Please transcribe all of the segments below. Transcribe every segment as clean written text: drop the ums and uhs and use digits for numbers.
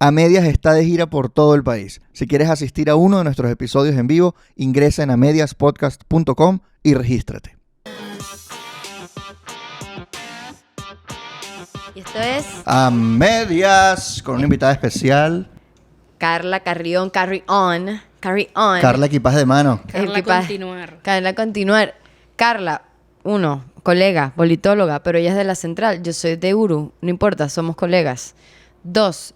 A Medias está de gira por todo el país. Si quieres asistir a uno de nuestros episodios en vivo, ingresa en amediaspodcast.com y regístrate. Y esto es A Medias, con una invitada especial, Carla Carrión, Carry On. Carry On. Carla Equipaje de Mano. Carla Continuar. Carla Continuar. Carla, colega, politóloga, pero ella es de la Central, yo soy de URU, no importa, somos colegas. 2,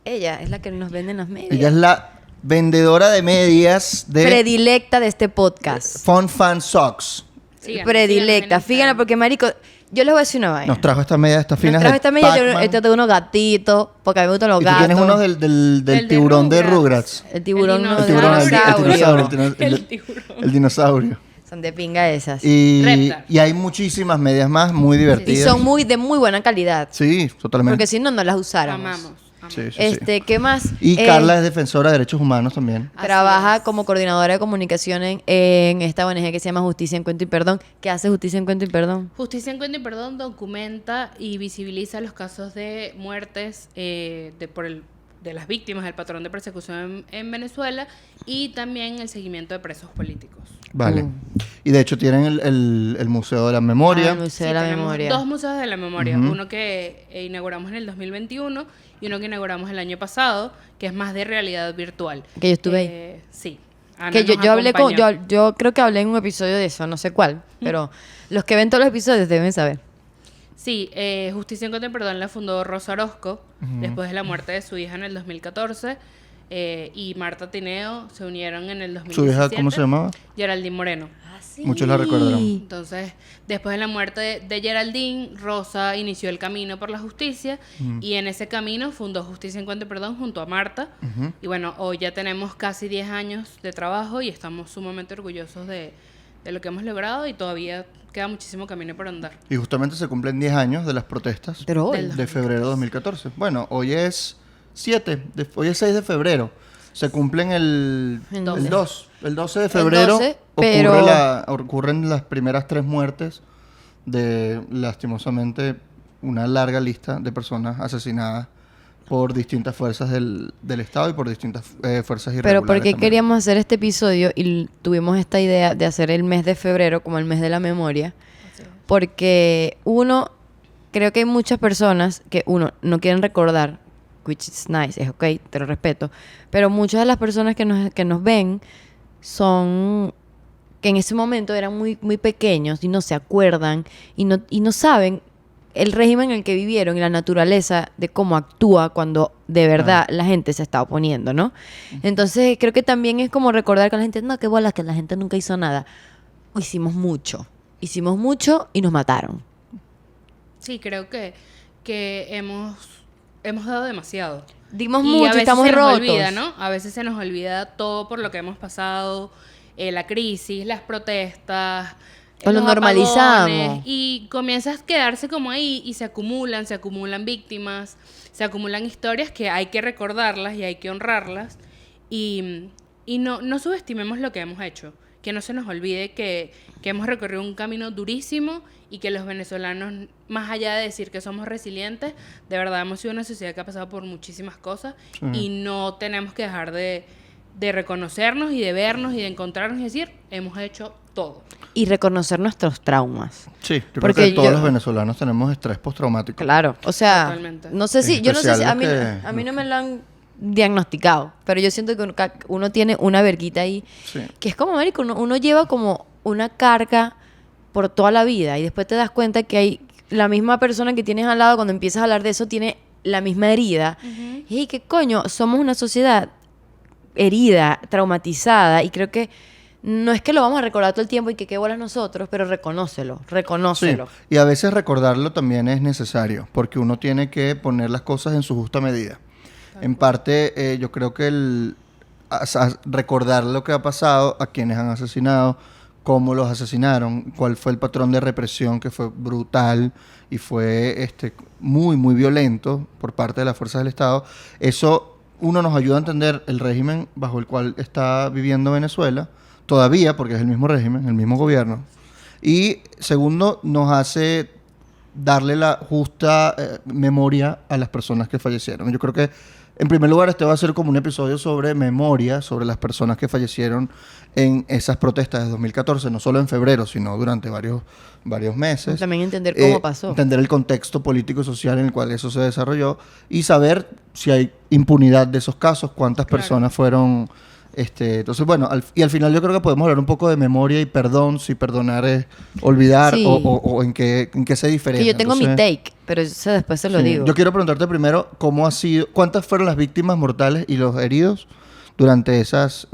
ella es la que nos vende en las medias. Ella es la vendedora de medias de Predilecta de este podcast. Fun Fan Socks. Síganme, Predilecta. síganme en Fíjala Instagram. porque, marico, yo les voy a decir una vaina. Nos trajo estas medias, estas finas Nos trajo de esta media, Pac-Man. yo tengo unos gatitos, porque a mí me gustan los Y tú gatos. tienes unos del de tiburón de Rugrats. Rugrats. El tiburón no, El tiburón, el dinosaurio. El tiburón. El dinosaurio. Son de pinga esas. Y Reptar. hay muchísimas medias más muy Y divertidas. son de muy buena calidad. Sí, totalmente. Porque si no, no las usáramos. Amamos. Sí, sí, sí. ¿Qué más? Y Carla es defensora de derechos humanos también. Trabaja Así es. como coordinadora de comunicación en esta ONG que se llama Justicia, Encuentro y Perdón. ¿Qué hace Justicia, Encuentro y Perdón? Justicia, Encuentro y Perdón documenta y visibiliza los casos de muertes de las víctimas del patrón de persecución en Venezuela y también el seguimiento de presos políticos. Vale. Y de hecho tienen el Museo de la Memoria. Ah, el Museo de Sí, la tenemos Memoria. 2 museos de la memoria. Ujú. Uno que inauguramos en el 2021 y uno que inauguramos el año pasado, que es más de realidad virtual. Que yo estuve ahí. Sí. Ana Que nos yo hablé con, acompañó. yo creo que hablé en un episodio de eso, no sé cuál, pero los que ven todos los episodios deben saber. Sí, Justicia, Encuentro y Perdón la fundó Rosa Orozco después de la muerte de su hija en el 2014 y Marta Tineo se unieron en el 2017. ¿Su hija cómo se llamaba? Geraldine Moreno. Muchos la recordarán. Entonces, después de la muerte de Geraldine, Rosa inició el camino por la justicia y en ese camino fundó Justicia, Encuentro y Perdón junto a Marta. Y bueno, hoy ya tenemos casi 10 años de trabajo y estamos sumamente orgullosos de lo que hemos logrado y todavía queda muchísimo camino por andar. Y justamente se cumplen 10 años de las protestas Pero hoy. Del- de febrero de 2014. Bueno, hoy es 6 de febrero. Se cumplen el 12 de febrero. 12, pero- ocurren las primeras 3 muertes de, lastimosamente, una larga lista de personas asesinadas por distintas fuerzas del Estado y por distintas fuerzas irregulares. Pero ¿por qué también. queríamos hacer este episodio y tuvimos esta idea de hacer el mes de febrero como el mes de la memoria? Porque creo que hay muchas personas que no quieren recordar, which is nice, es ok, te lo respeto, pero muchas de las personas que nos ven son que en ese momento eran muy, muy pequeños y no se acuerdan y no saben el régimen en el que vivieron y la naturaleza de cómo actúa cuando de verdad la gente se está oponiendo, ¿no? Entonces creo que también es como recordar que la gente, no, qué bolas, que la gente nunca hizo nada. Hicimos mucho y nos mataron. Sí, creo que hemos dado demasiado. Dimos Y a mucho, veces estamos se nos rotos. olvida, ¿no? A veces se nos olvida todo por lo que hemos pasado, la crisis, las protestas, Pues lo los normalizamos. apagones, y comienzas a quedarse como ahí y se acumulan víctimas, se acumulan historias que hay que recordarlas y hay que honrarlas y no subestimemos lo que hemos hecho, que no se nos olvide que hemos recorrido un camino durísimo y que los venezolanos, más allá de decir que somos resilientes, de verdad hemos sido una sociedad que ha pasado por muchísimas cosas y no tenemos que dejar de reconocernos y de vernos y de encontrarnos y decir, hemos hecho todo. Y reconocer nuestros traumas. Sí, yo creo Porque que todos yo- los venezolanos tenemos estrés postraumático. Claro, o sea, Totalmente. no sé si, En yo no sé si, especial a mí no me lo han diagnosticado, pero yo siento que uno tiene una verguita ahí, Sí. que es como, marico, uno lleva como una carga por toda la vida y después te das cuenta que hay la misma persona que tienes al lado cuando empiezas a hablar de eso tiene la misma herida. Y qué coño, somos una sociedad herida, traumatizada y creo que no es que lo vamos a recordar todo el tiempo y que qué bolas nosotros, pero reconócelo. Sí, y a veces recordarlo también es necesario, porque uno tiene que poner las cosas en su justa medida. En parte, yo creo que recordar lo que ha pasado, a quienes han asesinado, cómo los asesinaron, cuál fue el patrón de represión que fue brutal y fue muy, muy violento por parte de las fuerzas del Estado, eso nos ayuda a entender el régimen bajo el cual está viviendo Venezuela, todavía, porque es el mismo régimen, el mismo gobierno. Y segundo, nos hace darle la justa memoria a las personas que fallecieron. Yo creo que En primer lugar, este va a ser como un episodio sobre memoria, sobre las personas que fallecieron en esas protestas de 2014, no solo en febrero, sino durante varios meses. También entender cómo pasó. Entender el contexto político y social en el cual eso se desarrolló y saber si hay impunidad de esos casos, cuántas personas fueron... entonces, bueno, al final yo creo que podemos hablar un poco de memoria y perdón, si perdonar es olvidar Sí. o en qué se diferencia. Que yo tengo mi Entonces, take, pero eso después se lo sí. digo. Yo quiero preguntarte primero cómo ha sido, cuántas fueron las víctimas mortales y los heridos durante esas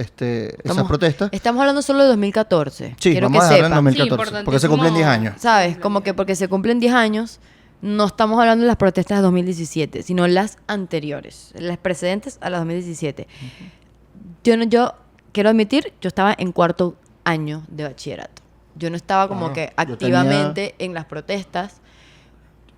protestas. Estamos hablando solo de 2014. Sí, Quiero vamos que a dejarlo en sepan. 2014, porque se cumplen 10 años. ¿Sabes? Como que porque se cumplen 10 años, no estamos hablando de las protestas de 2017, sino las anteriores, las precedentes a las 2017. Yo quiero admitir, yo estaba en cuarto año de bachillerato. Yo no estaba como que yo activamente en las protestas,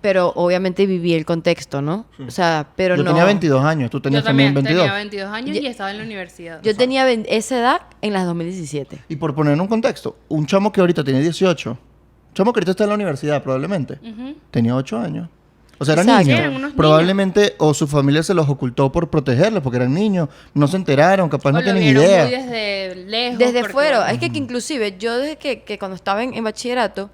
pero obviamente viví el contexto, ¿no? O sea, pero Yo no... tenía 22 años, tú Yo tenías también también 22. tenía 22 años y estaba en la universidad. Yo tenía esa edad en las 2017. Y por poner en un contexto, un chamo que ahorita tiene 18, un chamo que ahorita está en la universidad probablemente, tenía 8 años. O sea, eran Exacto. niños. Eran unos Probablemente o su familia se los ocultó por protegerlos, porque eran niños, no se enteraron, capaz O no lo tienen vieron idea. muy desde lejos. Desde porque, fuera. bueno, Es que inclusive yo desde que cuando estaba en bachillerato,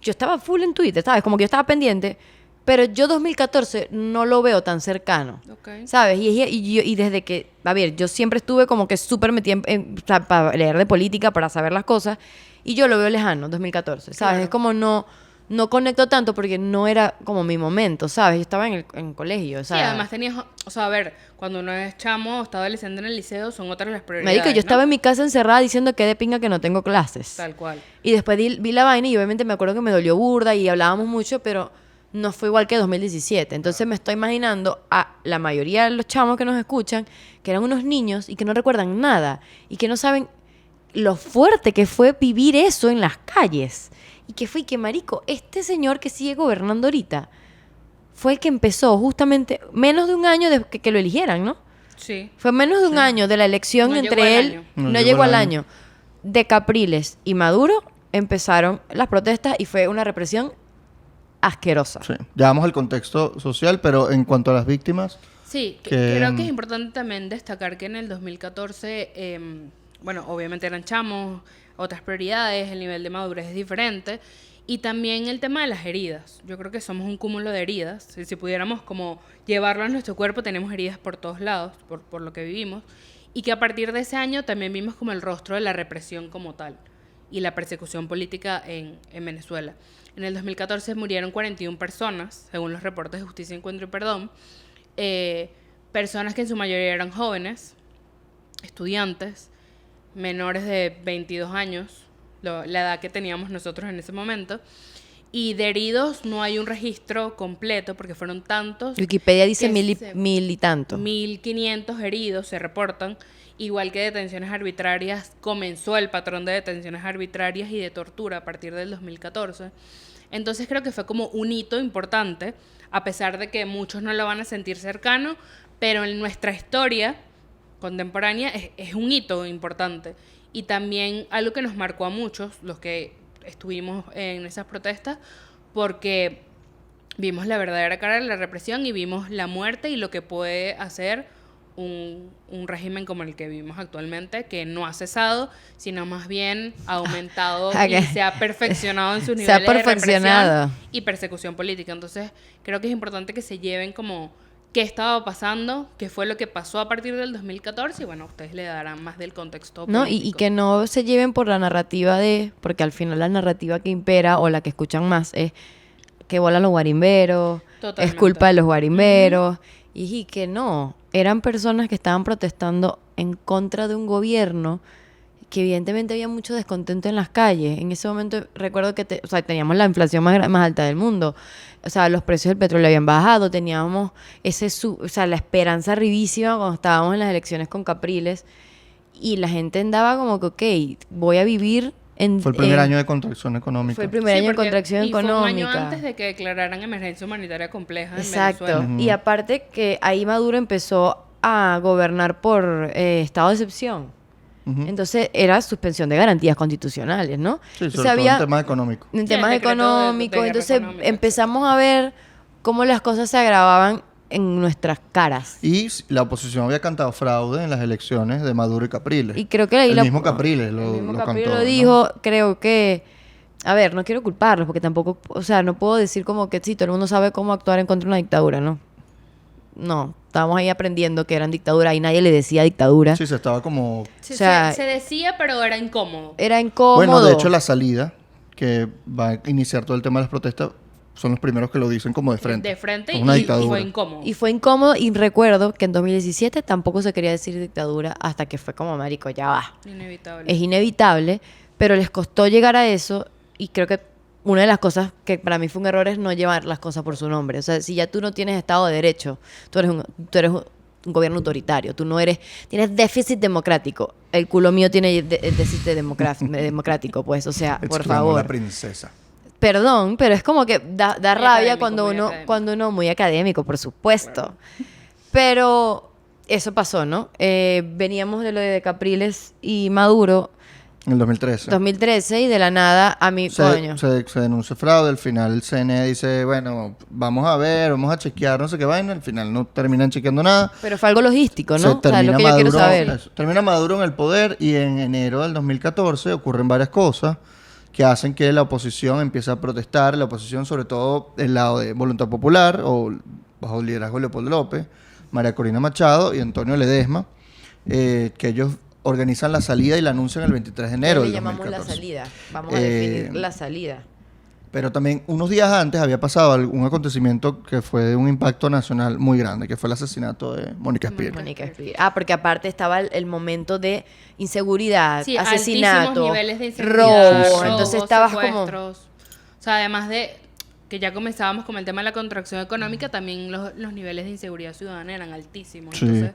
yo estaba full en Twitter, ¿sabes? Como que yo estaba pendiente, pero yo 2014 no lo veo tan cercano, Ok. ¿sabes? Y desde que, a ver, yo siempre estuve como que súper metida o sea, para leer de política, para saber las cosas, y yo lo veo lejano, 2014, ¿sabes? Claro. Es como no conecto tanto porque no era como mi momento, ¿sabes? Yo estaba en el colegio, o sea... Sí, además tenías, o sea, a ver, cuando uno es chamo o está adolescente en el liceo, son otras las prioridades. Marico, yo ¿no? estaba en mi casa encerrada diciendo que de pinga que no tengo clases. Tal cual. Y después vi la vaina y obviamente me acuerdo que me dolió burda y hablábamos mucho, pero no fue igual que 2017. Entonces me estoy imaginando a la mayoría de los chamos que nos escuchan, que eran unos niños y que no recuerdan nada y que no saben lo fuerte que fue vivir eso en las calles. Y que fue que, marico, este señor que sigue gobernando ahorita fue el que empezó justamente menos de un año de que lo eligieran, ¿no? Sí. Fue menos de un año de la elección No llegó entre al él. año. No llegó al año. De Capriles y Maduro empezaron las protestas y fue una represión asquerosa. Sí. Ya vamos al contexto social, pero en cuanto a las víctimas, Sí, Que, creo que es importante también destacar que en el 2014, bueno, obviamente eran chamos, otras prioridades, el nivel de madurez es diferente. Y también el tema de las heridas. Yo creo que somos un cúmulo de heridas. Si pudiéramos como llevarlo a nuestro cuerpo, tenemos heridas por todos lados, por lo que vivimos. Y que a partir de ese año también vimos como el rostro de la represión como tal y la persecución política en Venezuela. En el 2014 murieron 41 personas, según los reportes de Justicia, Encuentro y Perdón. Personas que en su mayoría eran jóvenes, estudiantes, menores de 22 años, la edad que teníamos nosotros en ese momento. Y de heridos no hay un registro completo porque fueron tantos. Wikipedia dice que mil y tanto. 1.500 heridos se reportan, igual que detenciones arbitrarias. Comenzó el patrón de detenciones arbitrarias y de tortura a partir del 2014. Entonces creo que fue como un hito importante, a pesar de que muchos no lo van a sentir cercano, pero en nuestra historia contemporánea es un hito importante. Y también algo que nos marcó a muchos, los que estuvimos en esas protestas, porque vimos la verdadera cara de la represión y vimos la muerte y lo que puede hacer un régimen como el que vivimos actualmente, que no ha cesado, sino más bien ha aumentado y se ha perfeccionado en sus Se ha niveles de perfeccionado. represión y persecución política. Entonces, creo que es importante que se lleven como qué estaba pasando, qué fue lo que pasó a partir del 2014, y bueno, ustedes le darán más del contexto ¿No? político. Y que no se lleven por la narrativa porque al final la narrativa que impera o la que escuchan más es que bolan los guarimberos, es Totalmente. culpa de los guarimberos, y que no, eran personas que estaban protestando en contra de un gobierno que evidentemente había mucho descontento en las calles. En ese momento recuerdo que teníamos la inflación más alta del mundo. O sea, los precios del petróleo habían bajado, teníamos la esperanza rivísima cuando estábamos en las elecciones con Capriles y la gente andaba como que, ok, voy a vivir en... fue el primer año de contracción económica. Fue el primer Sí, año de porque- contracción y fue un año económica. antes de que declararan emergencia humanitaria compleja en Exacto. Venezuela. Y aparte que ahí Maduro empezó a gobernar por estado de excepción. Ujú. Entonces era suspensión de garantías constitucionales, ¿no? Sí, Entonces, sobre todo había en temas económicos. en Sí, temas el decreto de económicos. guerra Entonces económica, empezamos a ver cómo las cosas se agravaban en nuestras caras. Y la oposición había cantado fraude en las elecciones de Maduro y Capriles. Y creo que ahí el mismo Capriles lo Capriles cantó. lo dijo, creo que... A ver, no quiero culparlos porque tampoco... O sea, no puedo decir como que sí, todo el mundo sabe cómo actuar en contra de una dictadura, ¿no? No, estábamos ahí aprendiendo que eran dictaduras y nadie le decía dictadura. Sí, se estaba como... Se, O sea, se decía, pero era incómodo. Era incómodo. Bueno, de hecho, la salida, que va a iniciar todo el tema de las protestas, son los primeros que lo dicen como de frente. De frente Es una y dictadura. fue incómodo. Y fue incómodo y recuerdo que en 2017 tampoco se quería decir dictadura hasta que fue como, marico, ya va. Inevitable. Es inevitable, pero les costó llegar a eso y creo que una de las cosas que para mí fue un error es no llevar las cosas por su nombre. O sea, si ya tú no tienes Estado de Derecho, tú eres un gobierno autoritario, tú no eres, tienes déficit democrático. El culo mío tiene déficit democrático, pues, o sea, por Exclamó favor. la princesa. Perdón, pero es como que da Muy rabia académico, muy académico. cuando uno, muy académico, por supuesto. Pero eso pasó, ¿no? Veníamos de lo de Capriles y Maduro, En el 2013. 2013, y de la nada a mí, coño. Se denuncia fraude, al final el CNE dice, bueno, vamos a ver, vamos a chequear, no sé qué vaina, al final no terminan chequeando nada. Pero fue algo logístico, Se ¿no? O sea, termina lo que yo quiero Maduro, saber. eso, termina Maduro en el poder y en enero del 2014 ocurren varias cosas que hacen que la oposición empiece a protestar, la oposición sobre todo del lado de Voluntad Popular o bajo el liderazgo de Leopoldo López, María Corina Machado y Antonio Ledesma, que ellos organizan la salida y la anuncian el 23 de enero Le del llamamos 2014. la salida. Vamos a definir la salida. Pero también unos días antes había pasado un acontecimiento que fue de un impacto nacional muy grande, que fue el asesinato de Mónica Espíritu. Mónica Espíritu. Ah, porque aparte estaba el momento de inseguridad, Sí, asesinato, altísimos niveles de inseguridad, robo. Sí. Entonces estabas como... secuestros. O sea, además de que ya comenzábamos con el tema de la contracción económica, también los niveles de inseguridad ciudadana eran altísimos. Sí. Entonces,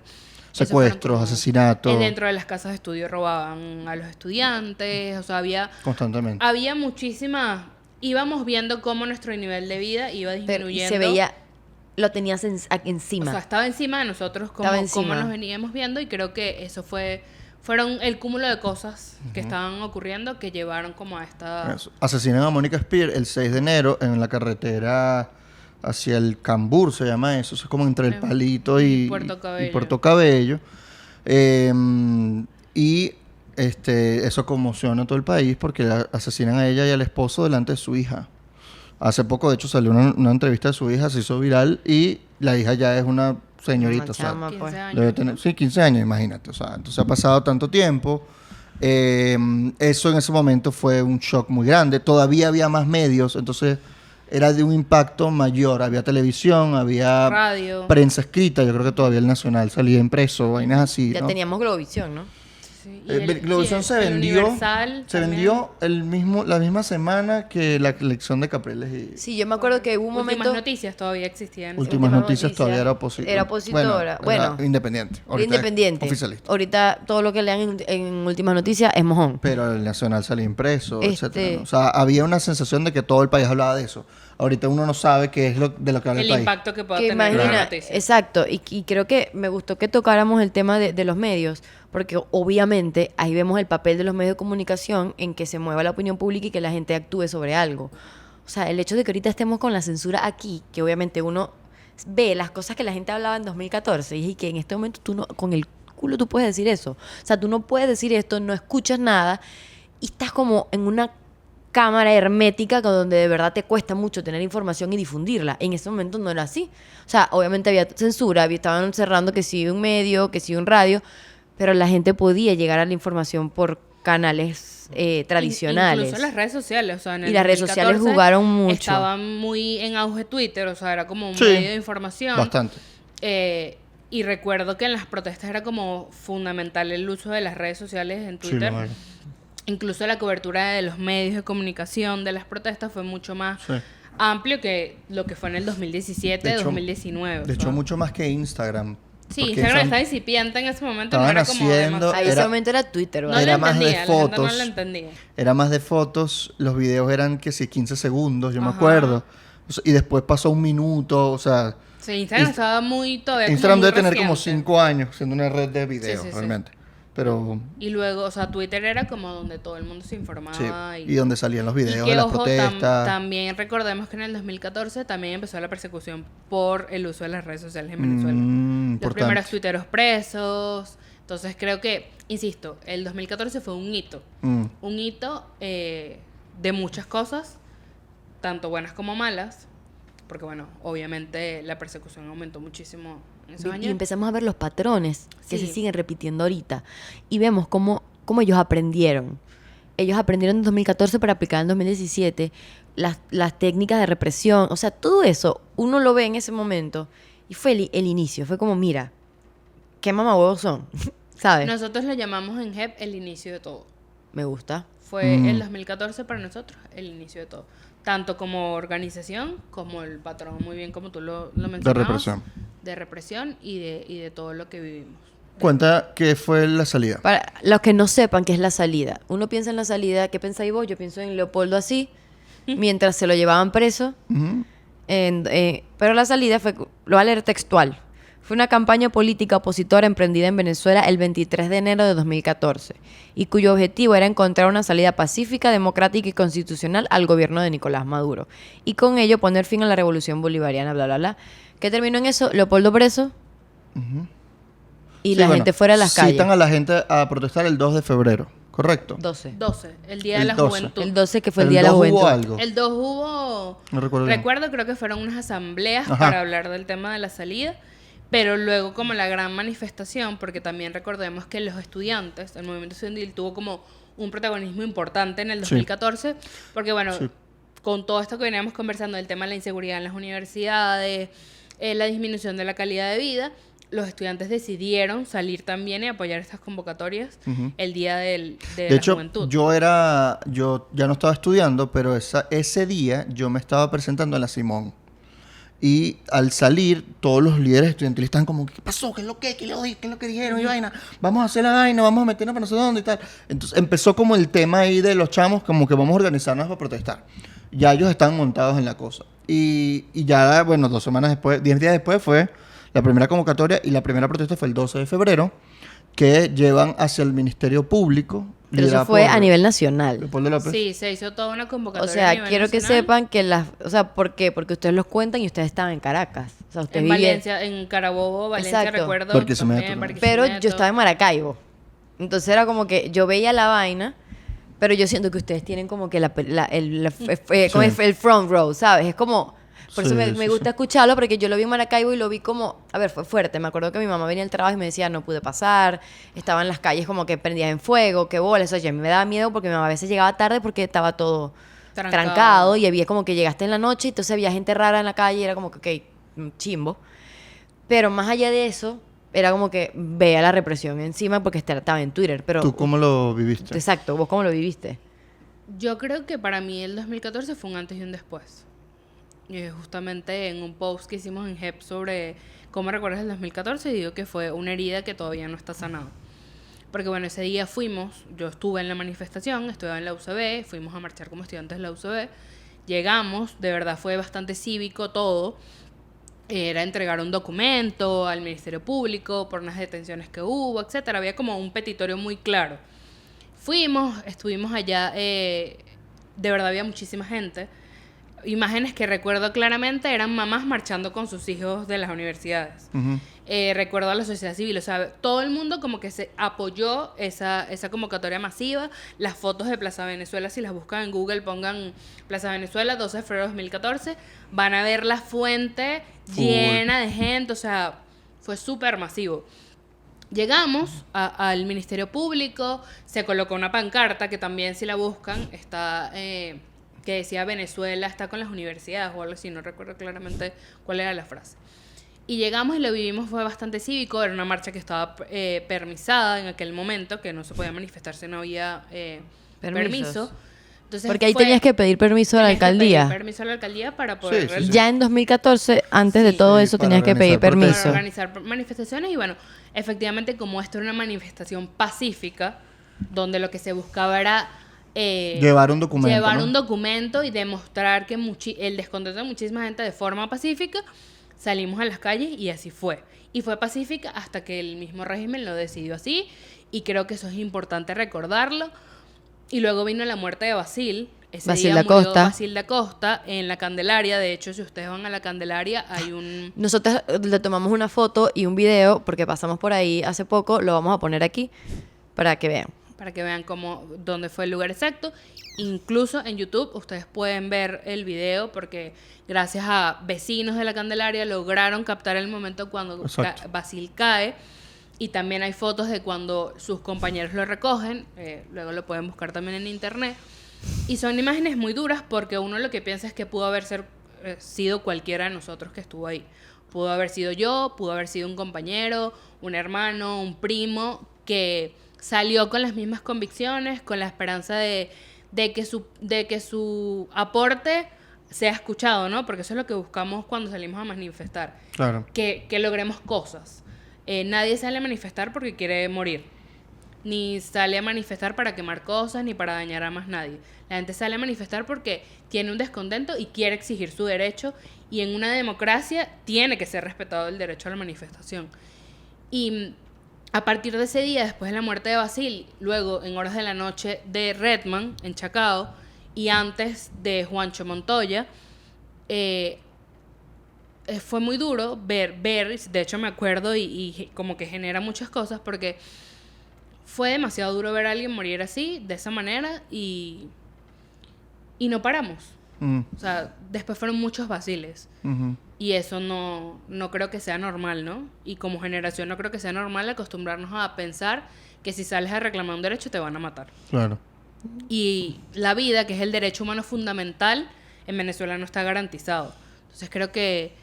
esos Secuestros, fueron como- asesinatos. Dentro de las casas de estudio robaban a los estudiantes, o sea, Constantemente. había muchísimas... Íbamos viendo cómo nuestro nivel de vida iba Pero, y disminuyendo. se veía, lo tenías encima. O sea, estaba encima de nosotros como, Estaba encima. como nos veníamos viendo y creo que eso fueron el cúmulo de cosas que estaban ocurriendo que llevaron como a esta... Eso. Asesinan a Mónica Spear el 6 de enero en la carretera hacia el Cambur, se llama eso. Es como entre el Palito y Puerto Cabello. y Puerto Cabello. Y eso conmociona a todo el país porque asesinan a ella y al esposo delante de su hija. Hace poco, de hecho, salió una entrevista de su hija, se hizo viral y la hija ya es una señorita. Una O sea, chama, 15 pues. años. debe tener, sí, 15 años, imagínate. O sea, entonces ha pasado tanto tiempo. Eso en ese momento fue un shock muy grande. Todavía había más medios, entonces era de un impacto mayor. Había televisión, había Radio. prensa escrita. Yo creo que todavía el Nacional salía impreso, vainas así. Ya ¿no? teníamos Globovisión, ¿no? Sí, y Globovisión se el vendió. Universal Se también. vendió la misma semana que la elección de Capriles y Sí, yo me acuerdo que hubo un Últimas momento... Noticias todavía existían. Últimas Últimas Noticias Noticias todavía era opositora. era opositora. Bueno, era independiente. Era Ahorita es independiente. Oficialista. Ahorita todo lo que lean en Últimas Noticias es mojón. Pero el Nacional salía impreso, Este- etcétera, ¿no? O sea, había una sensación de que todo el país hablaba de eso. Ahorita uno no sabe qué es de lo que habla el El país. impacto que pueda Que tener una imagina, noticia. exacto, y creo que me gustó que tocáramos el tema de los medios, porque obviamente ahí vemos el papel de los medios de comunicación en que se mueva la opinión pública y que la gente actúe sobre algo. O sea, el hecho de que ahorita estemos con la censura aquí, que obviamente uno ve las cosas que la gente hablaba en 2014 y que en este momento tú no, con el culo tú puedes decir eso. O sea, tú no puedes decir esto, no escuchas nada y estás como en una cámara hermética donde de verdad te cuesta mucho tener información y difundirla. En ese momento no era así. O sea, obviamente había censura, estaban cerrando que sí un medio, que sí un radio, pero la gente podía llegar a la información por canales tradicionales. Incluso las redes sociales, o sea, en el Y las redes 2014 sociales jugaron mucho. Estaban muy en auge Twitter, o sea, era como un Sí, medio de información. Bastante. Y recuerdo que en las protestas era como fundamental el uso de las redes sociales en Sí, Twitter. lo era. Incluso la cobertura de los medios de comunicación de las protestas fue mucho más Sí. amplio que lo que fue en el 2017, De hecho- 2019. o De hecho, sea. mucho más que Instagram. Sí, Porque Instagram estaba incipiente en ese momento, no estaban era como haciendo- demasiado. Ahí ese era- momento era Twitter, No ¿verdad? era lo más de entendía, la gente no fotos. lo entendía. Era más de fotos, los videos eran que sí, 15 segundos, yo me Ajá. acuerdo. O sea, y después pasó un minuto, o sea... Sí, Instagram Inst- estaba muy todavía como Instagram muy debe tener como reciente. 5 años siendo una red de videos, Sí, sí, sí. realmente. pero Y luego, o sea, Twitter era como donde todo el mundo se sí, informaba. y donde salían los Y videos que, de las ojo, protestas. también recordemos que en el 2014 también empezó la persecución por el uso de las redes sociales en Venezuela. Los Importante. primeros tuiteros presos. Entonces creo que, insisto, el 2014 fue un hito. Mm. Un hito de muchas cosas, tanto buenas como malas. Porque bueno, obviamente la persecución aumentó muchísimo en esos Y años. empezamos a ver los patrones que Sí. se siguen repitiendo ahorita. Y vemos cómo ellos aprendieron. Ellos aprendieron en 2014 para aplicar en 2017 las técnicas de represión. O sea, todo eso uno lo ve en ese momento. Y fue el inicio. Fue como, mira, qué mamahuevos son. ¿Sabes? Nosotros lo llamamos en JEP el inicio de todo. Me gusta. Fue el 2014 para nosotros el inicio de todo. Tanto como organización, como el patrón, muy bien como tú lo mencionabas. De represión. De represión y de todo lo que vivimos. Cuenta qué fue la salida. Para los que no sepan qué es la salida. Uno piensa en la salida, ¿qué pensáis vos? Yo pienso en Leopoldo así, mientras se lo llevaban preso. Ujú. Pero la salida fue, lo voy a leer textual. Fue una campaña política opositora emprendida en Venezuela el 23 de enero de 2014 y cuyo objetivo era encontrar una salida pacífica, democrática y constitucional al gobierno de Nicolás Maduro y con ello poner fin a la revolución bolivariana, bla, bla, bla. ¿Qué terminó en eso? Leopoldo preso y Sí, la bueno, gente fuera a las calles. citan a la gente a protestar el 2 de febrero, ¿correcto? 12. 12, el Día de El la 12. Juventud. El 12 que fue el El Día de la 2 Juventud. hubo algo. El 2 hubo... No recuerdo bien. Recuerdo, creo que fueron unas asambleas Ajá. para hablar del tema de la salida, pero luego como la gran manifestación, porque también recordemos que los estudiantes, el movimiento estudiantil tuvo como un protagonismo importante en el 2014, porque bueno, Sí. con todo esto que veníamos conversando del tema de la inseguridad en las universidades, la disminución de la calidad de vida, los estudiantes decidieron salir también y apoyar estas convocatorias el día de De la hecho, juventud. yo ya no estaba estudiando, pero ese día yo me estaba presentando en la Simón. Y al salir, todos los líderes estudiantiles estaban como, ¿qué pasó? ¿Qué es lo que? ¿Qué es lo que dijeron? Y vaina, vamos a hacer la vaina, vamos a meternos para no sé dónde y tal. Entonces empezó como el tema ahí de los chamos, como que vamos a organizarnos para protestar. Ya ellos estaban montados en la cosa. Y ya, bueno, 2 semanas después, 10 días después fue la primera convocatoria y la primera protesta fue el 12 de febrero, que llevan hacia el Ministerio Público. Pero eso liderada fue por a nivel nacional. Leopoldo López. Sí, se hizo toda una O convocatoria a sea, nivel quiero que nacional. sepan que o sea, ¿por qué? Porque ustedes los cuentan y ustedes estaban en Caracas. O sea, ustedes En vivían. Valencia, en Carabobo, Valencia, Exacto. recuerdo. Barquisimeto también, también. Pero Barquisimeto. yo estaba en Maracaibo. Entonces era como que yo veía la vaina, pero yo siento que ustedes tienen como que como Sí. el front row, ¿sabes? Es como... Por eso Sí, me sí, gusta sí. escucharlo, porque yo lo vi en Maracaibo y lo vi como... A ver, fue fuerte. Me acuerdo que mi mamá venía al trabajo y me decía, no pude pasar. Estaba en las calles como que prendías en fuego, qué bola. Eso ya a mí me daba miedo porque mi mamá a veces llegaba tarde porque estaba todo trancado. Y había como que llegaste en la noche y entonces había gente rara en la calle y era como que, ok, chimbo. Pero más allá de eso, era como que vea la represión encima porque estaba en Twitter. Pero, ¿Tú cómo lo viviste? exacto, ¿vos cómo lo viviste? Yo creo que para mí el 2014 fue un antes y un después. Y justamente en un post que hicimos en JEP sobre cómo recuerdas el 2014, digo que fue una herida que todavía no está sanada. Porque bueno, ese día yo estuve en la manifestación, estuve en la UCB, fuimos a marchar como estudiantes de la UCB, llegamos, de verdad fue bastante cívico todo, era entregar un documento al Ministerio Público por unas detenciones que hubo, etcétera. Había como un petitorio muy claro. Fuimos, estuvimos allá, de verdad había muchísima gente. Imágenes que recuerdo claramente eran mamás marchando con sus hijos de las universidades. Ujú. Recuerdo a la sociedad civil, o sea, todo el mundo como que se apoyó esa convocatoria masiva. Las fotos de Plaza Venezuela, si las buscan en Google, pongan Plaza Venezuela, 12 de febrero de 2014, van a ver la fuente llena de gente, o sea, fue súper masivo. Llegamos al Ministerio Público, se colocó una pancarta que también si la buscan está... que decía Venezuela está con las universidades o algo así, no recuerdo claramente cuál era la frase. Y llegamos y lo vivimos, fue bastante cívico, era una marcha que estaba permisada en aquel momento, que no se podía manifestar si no había permiso. Entonces Porque ahí tenías que pedir permiso a la tenías que pedir alcaldía. permiso a la alcaldía para poder Sí, sí, sí. Ya en 2014, antes de todo Sí, eso, para tenías que pedir organizar protestas. permiso. organizar manifestaciones y bueno, efectivamente como esto era una manifestación pacífica, donde lo que se buscaba era... Llevar un documento, Llevar ¿no? un documento y demostrar que el descontento de muchísima gente de forma pacífica, salimos a las calles y así fue. Y fue pacífica hasta que el mismo régimen lo decidió así, y creo que eso es importante recordarlo. Y luego vino la muerte de Basil. Ese Basil día da murió Costa. Basil da Costa en la Candelaria. De hecho, si ustedes van a la Candelaria, hay un... Nosotros le tomamos una foto y un video porque pasamos por ahí hace poco, lo vamos a poner aquí para que vean. Para que vean dónde fue el lugar exacto. Incluso en YouTube ustedes pueden ver el video, porque gracias a vecinos de la Candelaria lograron captar el momento cuando Exacto. Basil cae. Y también hay fotos de cuando sus compañeros lo recogen. Luego lo pueden buscar también en internet. Y son imágenes muy duras, porque uno lo que piensa es que pudo haber sido cualquiera de nosotros que estuvo ahí. Pudo haber sido yo, pudo haber sido un compañero, un hermano, un primo, que salió con las mismas convicciones, con la esperanza de que su aporte sea escuchado, ¿no? Porque eso es lo que buscamos cuando salimos a manifestar. Claro. Que logremos cosas. Nadie sale a manifestar porque quiere morir. Ni sale a manifestar para quemar cosas, ni para dañar a más nadie. La gente sale a manifestar porque tiene un descontento y quiere exigir su derecho. Y en una democracia tiene que ser respetado el derecho a la manifestación. Y a partir de ese día, después de la muerte de Basil, luego en horas de la noche de Redman, en Chacao, y antes de Juancho Montoya, fue muy duro ver, de hecho me acuerdo y como que genera muchas cosas, porque fue demasiado duro ver a alguien morir así, de esa manera, y no paramos. O sea, después fueron muchos Basiles. Ujú. Y eso no creo que sea normal, ¿no? Y como generación no creo que sea normal acostumbrarnos a pensar que si sales a reclamar un derecho te van a matar. Claro. Y la vida, que es el derecho humano fundamental, en Venezuela no está garantizado. Entonces creo que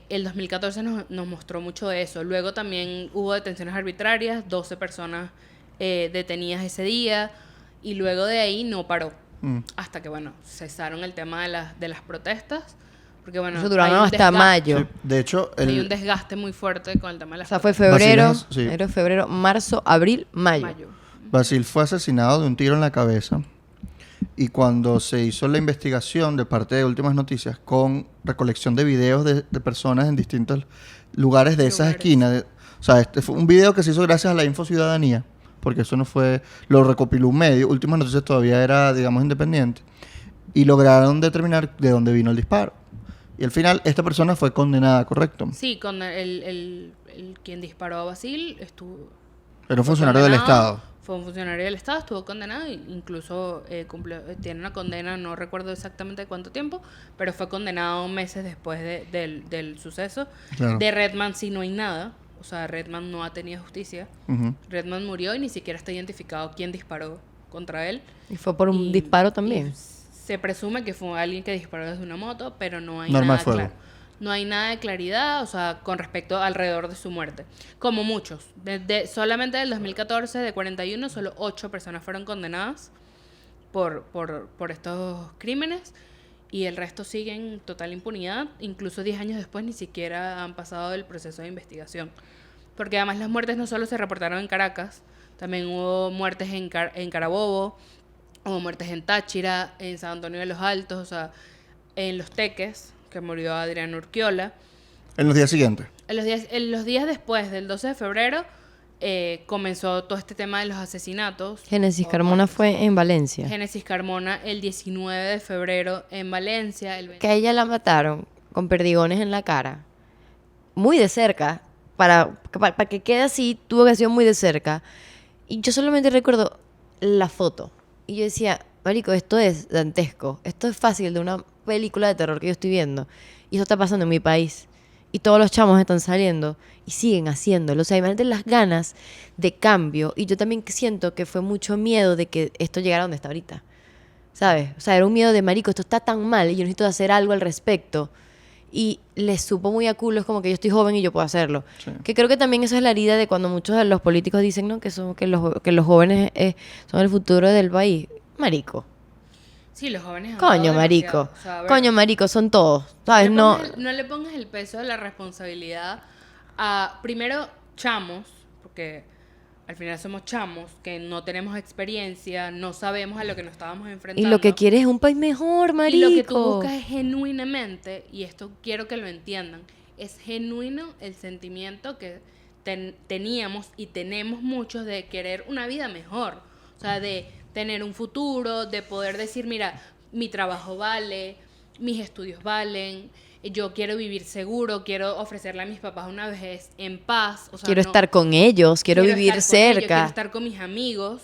el 2014 nos mostró mucho de eso. Luego también hubo detenciones arbitrarias, 12 personas detenidas ese día, y luego de ahí no paró. Hasta que, bueno, cesaron el tema de las protestas. Porque, bueno, Eso duraron hay un hasta mayo. Sí, de hecho, Hay un desgaste muy fuerte con el tema de O las sea, fue protestas. febrero, Basil es- sí. enero, febrero, marzo, abril, mayo. Basil fue asesinado de un tiro en la cabeza, y cuando se hizo la investigación de parte de Últimas Noticias con recolección de videos de personas en distintos lugares de esas Lugares. esquinas, o sea, este fue un video que se hizo gracias a la Info Ciudadanía, porque eso no fue, lo recopiló un medio. Últimas Noticias todavía era, digamos, independiente, y lograron determinar de dónde vino el disparo. Y al final esta persona fue condenada, ¿correcto? Sí, con el quien disparó a Basil Era un fue funcionario del condenado. Estado. Fue un funcionario del Estado, estuvo condenado, e incluso tiene una condena, no recuerdo exactamente cuánto tiempo, pero fue condenado meses después del suceso. Claro. De Redman sí no hay nada, o sea, Redman no ha tenido justicia. Ujú. Redman murió y ni siquiera está identificado quién disparó contra él. Y fue por un Y- disparo también. y se presume que fue alguien que disparó desde una moto, pero no hay Un arma de nada fuego. claro. No hay nada de claridad, o sea, con respecto alrededor de su muerte. Como muchos. Solamente del 2014, de 41, solo 8 personas fueron condenadas por estos crímenes, y el resto sigue en total impunidad. Incluso 10 años después ni siquiera han pasado el proceso de investigación. Porque además las muertes no solo se reportaron en Caracas, también hubo muertes en Carabobo, hubo muertes en Táchira, en San Antonio de los Altos, o sea, en Los Teques, que murió Adrián Urquiola. En los días siguientes. En los días después del 12 de febrero comenzó todo este tema de los asesinatos. Génesis Carmona fue en Valencia. Génesis Carmona el 19 de febrero en Valencia. Que a ella la mataron con perdigones en la cara. Muy de cerca. Para que quede así, tuvo que haber sido muy de cerca. Y yo solamente recuerdo la foto. Y yo decía, marico, esto es dantesco. Esto es fácil de una película de terror que yo estoy viendo. Y eso está pasando en mi país. Y todos los chamos están saliendo y siguen haciéndolo. O sea, imagínate las ganas de cambio. Y yo también siento que fue mucho miedo de que esto llegara donde está ahorita. ¿Sabes? O sea, era un miedo de, marico, esto está tan mal y yo necesito hacer algo al respecto. Y les supo muy a culo, es como que yo estoy joven y yo puedo hacerlo. Sí. Que creo que también eso es la herida de cuando muchos de los políticos dicen, ¿no? Que los jóvenes son el futuro del país. Marico. Sí, los jóvenes han Coño, dado marico. demasiado. O sea, a ver, Coño, marico, son todos. ¿Sabes? No. no le pongas el peso de la responsabilidad a, primero, chamos, porque al final somos chamos, que no tenemos experiencia, no sabemos a lo que nos estábamos Y enfrentando. lo que quieres es un país mejor, marico. Y lo que tú buscas es genuinamente, y esto quiero que lo entiendan, es genuino el sentimiento que teníamos y tenemos muchos de querer una vida mejor. O sea, de tener un futuro, de poder decir, mira, mi trabajo vale, mis estudios valen, yo quiero vivir seguro, quiero ofrecerle a mis papás una vejez en paz. O sea, quiero estar con ellos, quiero vivir estar con ellos, cerca. quiero estar con mis amigos,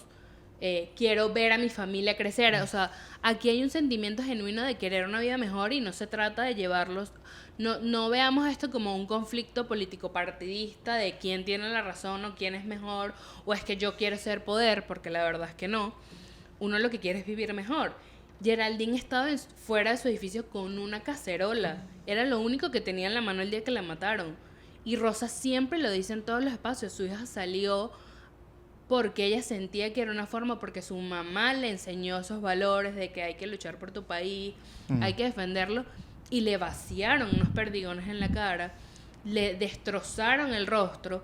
quiero ver a mi familia crecer. O sea, aquí hay un sentimiento genuino de querer una vida mejor y no se trata de llevarlos. No veamos esto como un conflicto político partidista de quién tiene la razón o quién es mejor, o es que yo quiero ser poder, porque la verdad es que no. Uno lo que quiere es vivir mejor. Geraldine estaba fuera de su edificio con una cacerola. Era lo único que tenía en la mano el día que la mataron. Y Rosa siempre lo dice en todos los espacios. Su hija salió porque ella sentía que era una forma, porque su mamá le enseñó esos valores de que hay que luchar por tu país, hay que defenderlo. Y le vaciaron unos perdigones en la cara, le destrozaron el rostro.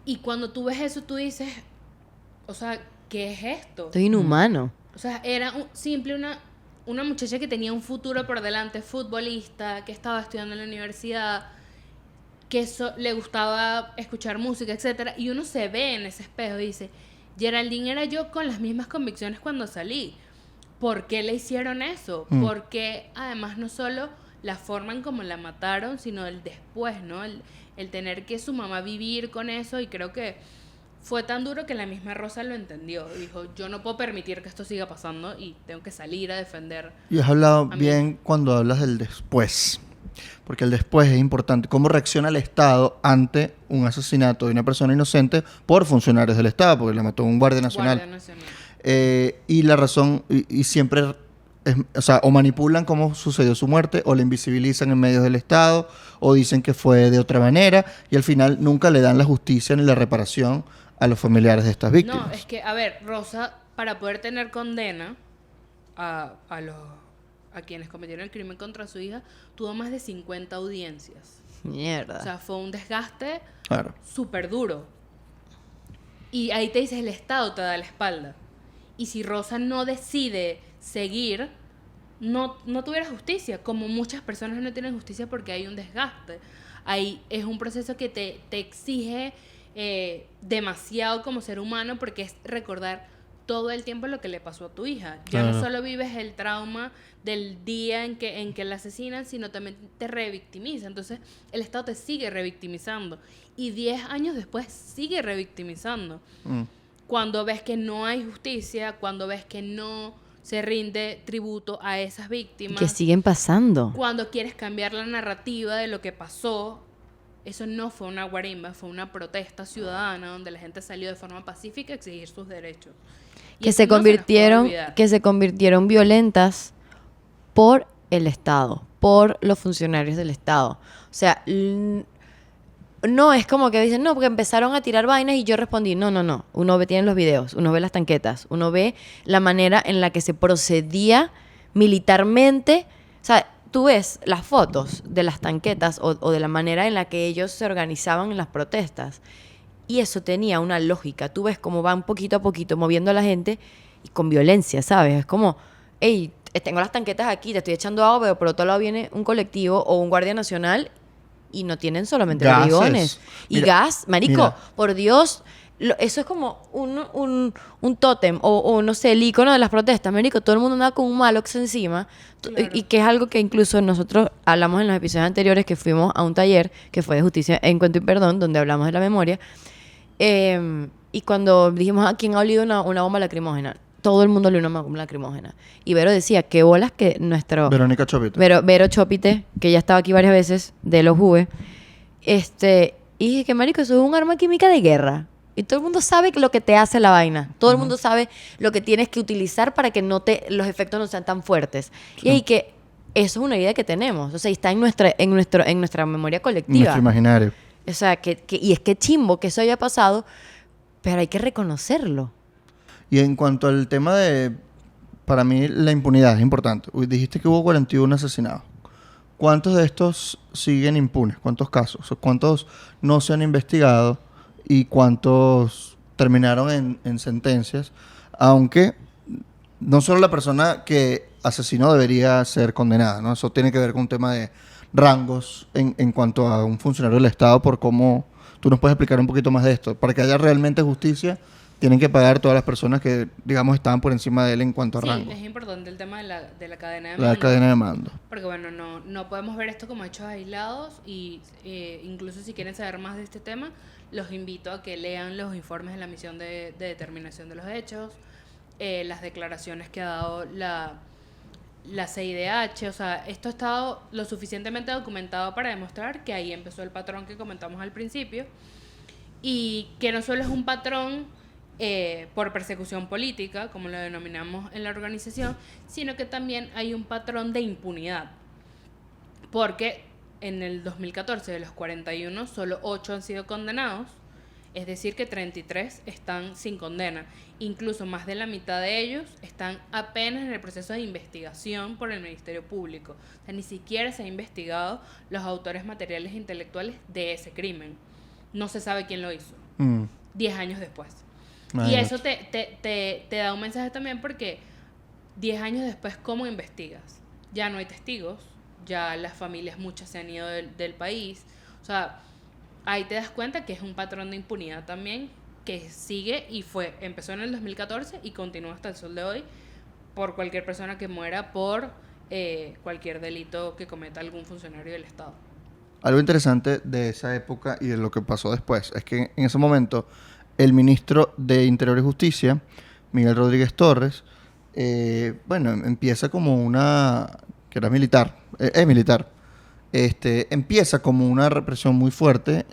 Y cuando tú ves eso, tú dices, o sea, ¿qué es esto? Esto es inhumano. O sea, era una muchacha que tenía un futuro por delante, futbolista, que estaba estudiando en la universidad, que le gustaba escuchar música, etcétera. Y uno se ve en ese espejo y dice, Geraldine era yo con las mismas convicciones cuando salí. ¿Por qué le hicieron eso? Porque además no solo la forma en cómo la mataron, sino el después, ¿no? El tener que su mamá vivir con eso, y creo que fue tan duro que la misma Rosa lo entendió. Dijo, yo no puedo permitir que esto siga pasando y tengo que salir a defender. Y has hablado bien cuando hablas del después, porque el después es importante. ¿Cómo reacciona el Estado ante un asesinato de una persona inocente por funcionarios del Estado? Porque le mató un guardia nacional. Y la razón, y siempre, o sea, o manipulan cómo sucedió su muerte, o la invisibilizan en medios del Estado, o dicen que fue de otra manera, y al final nunca le dan la justicia ni la reparación a los familiares de estas víctimas. No, es que, a ver, Rosa, para poder tener condena a quienes cometieron el crimen contra su hija, tuvo más de 50 audiencias. Mierda. O sea, fue un desgaste Claro. súper duro. Y ahí te dices, el Estado te da la espalda. Y si Rosa no decide seguir, no tuviera justicia, como muchas personas no tienen justicia porque hay un desgaste. Ahí es un proceso que te exige demasiado como ser humano, porque es recordar todo el tiempo lo que le pasó a tu hija. Ya no solo vives el trauma del día en que la asesinan, sino también te revictimiza. Entonces el Estado te sigue revictimizando y 10 años después sigue revictimizando. Cuando ves que no hay justicia, cuando ves que no se rinde tributo a esas víctimas, que siguen pasando. cuando quieres cambiar la narrativa de lo que pasó. Eso no fue una guarimba, fue una protesta ciudadana donde la gente salió de forma pacífica a exigir sus derechos. Y Que eso se no nos puede convirtieron, olvidar. que se convirtieron violentas por el Estado, por los funcionarios del Estado. O sea, no es como que dicen, no, porque empezaron a tirar vainas y yo respondí, no. Uno tiene los videos, uno ve las tanquetas, uno ve la manera en la que se procedía militarmente. O sea, tú ves las fotos de las tanquetas o de la manera en la que ellos se organizaban en las protestas. Y eso tenía una lógica. Tú ves cómo van poquito a poquito moviendo a la gente y con violencia, ¿sabes? Es como, hey, tengo las tanquetas aquí, te estoy echando agua, pero por otro lado viene un colectivo o un guardia nacional y no tienen solamente Gases. perdigones. Y Mira, gas, marico, mira. por Dios, eso es como un tótem o no sé, el icono de las protestas, marico. Todo el mundo anda con un Malox encima. Claro. Y que es algo que incluso nosotros hablamos en los episodios anteriores, que fuimos a un taller que fue de justicia en cuento y perdón, donde hablamos de la memoria. Y cuando dijimos a quién ha olido una bomba lacrimógena, todo el mundo olió una bomba lacrimógena. Y Vero decía, qué bolas que nuestro... Verónica Chopite. Vero Chopite, que ya estaba aquí varias veces, de los Juve. Y dije que, marico, eso es un arma química de guerra. Y todo el mundo sabe lo que te hace la vaina. Todo el mundo sabe lo que tienes que utilizar para que los efectos no sean tan fuertes. Sí. Y ahí que eso es una idea que tenemos. O sea, está en nuestra memoria colectiva. Nuestro imaginario. O sea, y es que chimbo que eso haya pasado, pero hay que reconocerlo. Y en cuanto al tema de, para mí la impunidad es importante. Dijiste que hubo 41 asesinados. ¿Cuántos de estos siguen impunes? ¿Cuántos casos? ¿Cuántos no se han investigado? ¿Y cuántos terminaron en sentencias? Aunque no solo la persona que asesinó debería ser condenada, ¿no? Eso tiene que ver con un tema de rangos en cuanto a un funcionario del Estado por cómo... Tú nos puedes explicar un poquito más de esto. Para que haya realmente justicia, tienen que pagar todas las personas que, digamos, estaban por encima de él en cuanto a Sí, rango. es importante el tema de la cadena de La mando. cadena de mando. Porque bueno, no podemos ver esto como hechos aislados y incluso si quieren saber más de este tema, los invito a que lean los informes de la misión de determinación de los hechos, las declaraciones que ha dado la CIDH. O sea, esto ha estado lo suficientemente documentado para demostrar que ahí empezó el patrón que comentamos al principio y que no solo es un patrón por persecución política, como lo denominamos en la organización, sino que también hay un patrón de impunidad. Porque en el 2014 de los 41, solo 8 han sido condenados, es decir que 33 están sin condena. Incluso más de la mitad de ellos están apenas en el proceso de investigación por el Ministerio Público. O sea, ni siquiera se ha investigado los autores materiales e intelectuales de ese crimen. No se sabe quién lo hizo. 10 años después. Y eso te da un mensaje también porque 10 años después, ¿cómo investigas? Ya no hay testigos, ya las familias muchas se han ido del país. O sea, ahí te das cuenta que es un patrón de impunidad también que sigue y empezó en el 2014 y continúa hasta el sol de hoy por cualquier persona que muera por cualquier delito que cometa algún funcionario del Estado. Algo interesante de esa época y de lo que pasó después es que en ese momento el ministro de Interior y Justicia, Miguel Rodríguez Torres, empieza como que era militar, es militar, empieza como una represión muy fuerte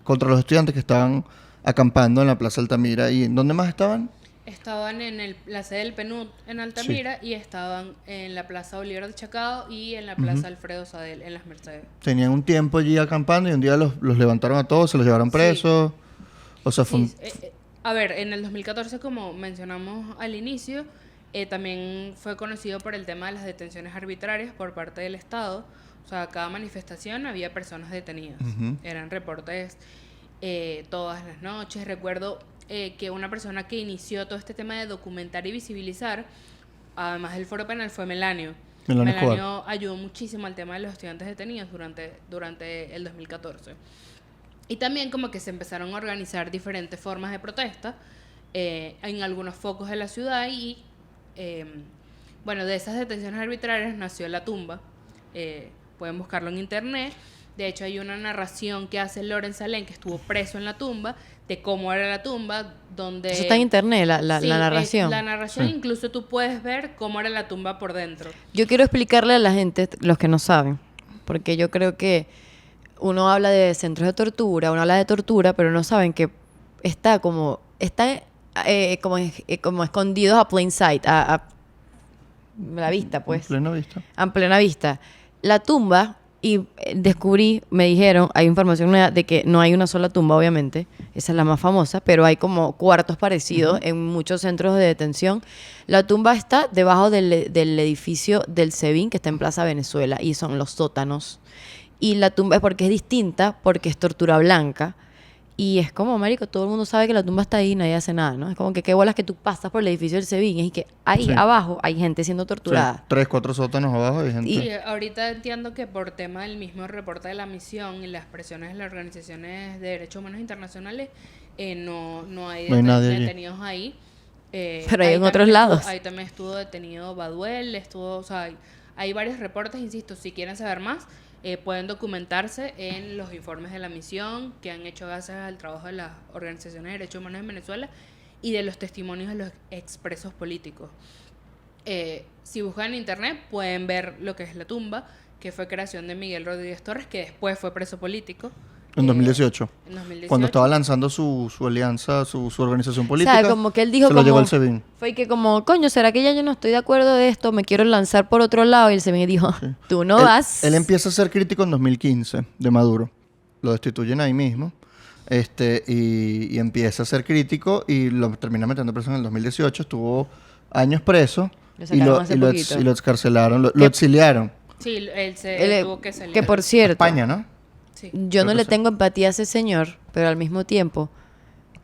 contra los estudiantes que estaban acampando en la Plaza Altamira. ¿Y en dónde más estaban? Estaban en la sede del PNUD en Altamira y estaban en la Plaza Bolívar de Chacao y en la Plaza Alfredo Sadel en Las Mercedes. Tenían un tiempo allí acampando y un día los levantaron a todos, se los llevaron presos. Sí. O sea, fue a ver, en el 2014, como mencionamos al inicio, también fue conocido por el tema de las detenciones arbitrarias por parte del Estado. O sea, cada manifestación había personas detenidas. Eran reportes todas las noches. Recuerdo que una persona que inició todo este tema de documentar y visibilizar, además del Foro Penal, fue Melanio. Melanio ayudó muchísimo al tema de los estudiantes detenidos durante el 2014. Y también como que se empezaron a organizar diferentes formas de protesta en algunos focos de la ciudad y de esas detenciones arbitrarias nació La Tumba. Pueden buscarlo en internet. De hecho hay una narración que hace Loren Salén, que estuvo preso en La Tumba, de cómo era La Tumba, donde... Eso está en internet, la Sí, narración. la narración, incluso tú puedes ver cómo era La Tumba por dentro. Yo quiero explicarle a la gente, los que no saben, porque yo creo que uno habla de centros de tortura, uno habla de tortura, pero no saben que está como escondidos a plain sight, a la vista, pues. plena vista. A plena vista. La tumba, y me dijeron, hay información nueva de que no hay una sola tumba, obviamente, esa es la más famosa, pero hay como cuartos parecidos en muchos centros de detención. La tumba está debajo del edificio del SEBIN, que está en Plaza Venezuela, y son los sótanos. Y la tumba es porque es distinta, porque es tortura blanca. Y es como, marico, todo el mundo sabe que la tumba está ahí y nadie hace nada, ¿no? Es como que qué bolas que tú pasas por el edificio del SEBIN y que ahí abajo hay gente siendo torturada. Sí, 3, 4 sótanos abajo hay gente. Y ahorita entiendo que por tema del mismo reporte de la misión y las presiones de las organizaciones de derechos humanos internacionales, no hay nadie detenidos ahí. Pero hay en otros lados. Ahí también estuvo detenido Baduel, o sea, hay varios reportes, insisto, si quieren saber más, pueden documentarse en los informes de la misión que han hecho gracias al trabajo de las organizaciones de derechos humanos en Venezuela y de los testimonios de los expresos políticos. Si buscan en internet pueden ver lo que es La Tumba, que fue creación de Miguel Rodríguez Torres, que después fue preso político. En 2018. En 2018. Cuando estaba lanzando su alianza, su organización política. O sea, como que él dijo se lo llevó el SEBIN. Fue que como, coño, ¿será que ya yo no estoy de acuerdo de esto? Me quiero lanzar por otro lado. Y el SEBIN dijo, tú no vas. Él empieza a ser crítico en 2015 de Maduro. Lo destituyen ahí mismo. Y empieza a ser crítico y lo termina metiendo preso en el 2018. Estuvo años preso y lo excarcelaron, lo exiliaron. Sí, él tuvo que salir. Que por cierto, España, ¿no? Sí. Yo no le tengo empatía a ese señor, pero al mismo tiempo,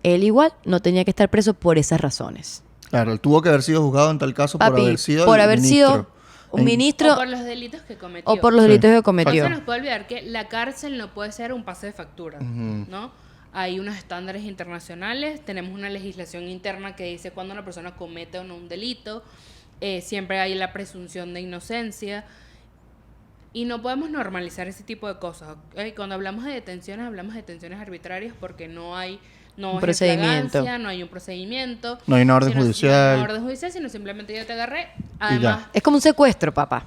él igual no tenía que estar preso por esas razones. Claro, él tuvo que haber sido juzgado en tal caso Papi, por haber sido por el haber ministro. sido un ministro O por los delitos que cometió. o por los Sí. delitos que No cometió. se nos puede olvidar que la cárcel no puede ser un pase de factura, ¿no? Hay unos estándares internacionales, tenemos una legislación interna que dice cuando una persona comete o no un delito, siempre hay la presunción de inocencia y no podemos normalizar ese tipo de cosas. ¿Ok? Cuando hablamos de detenciones arbitrarias porque no hay Un es procedimiento. flagrancia, no hay un procedimiento, No hay una orden sino- judicial. no hay una orden judicial, sino simplemente yo te agarré. Además, Es como un secuestro, papá.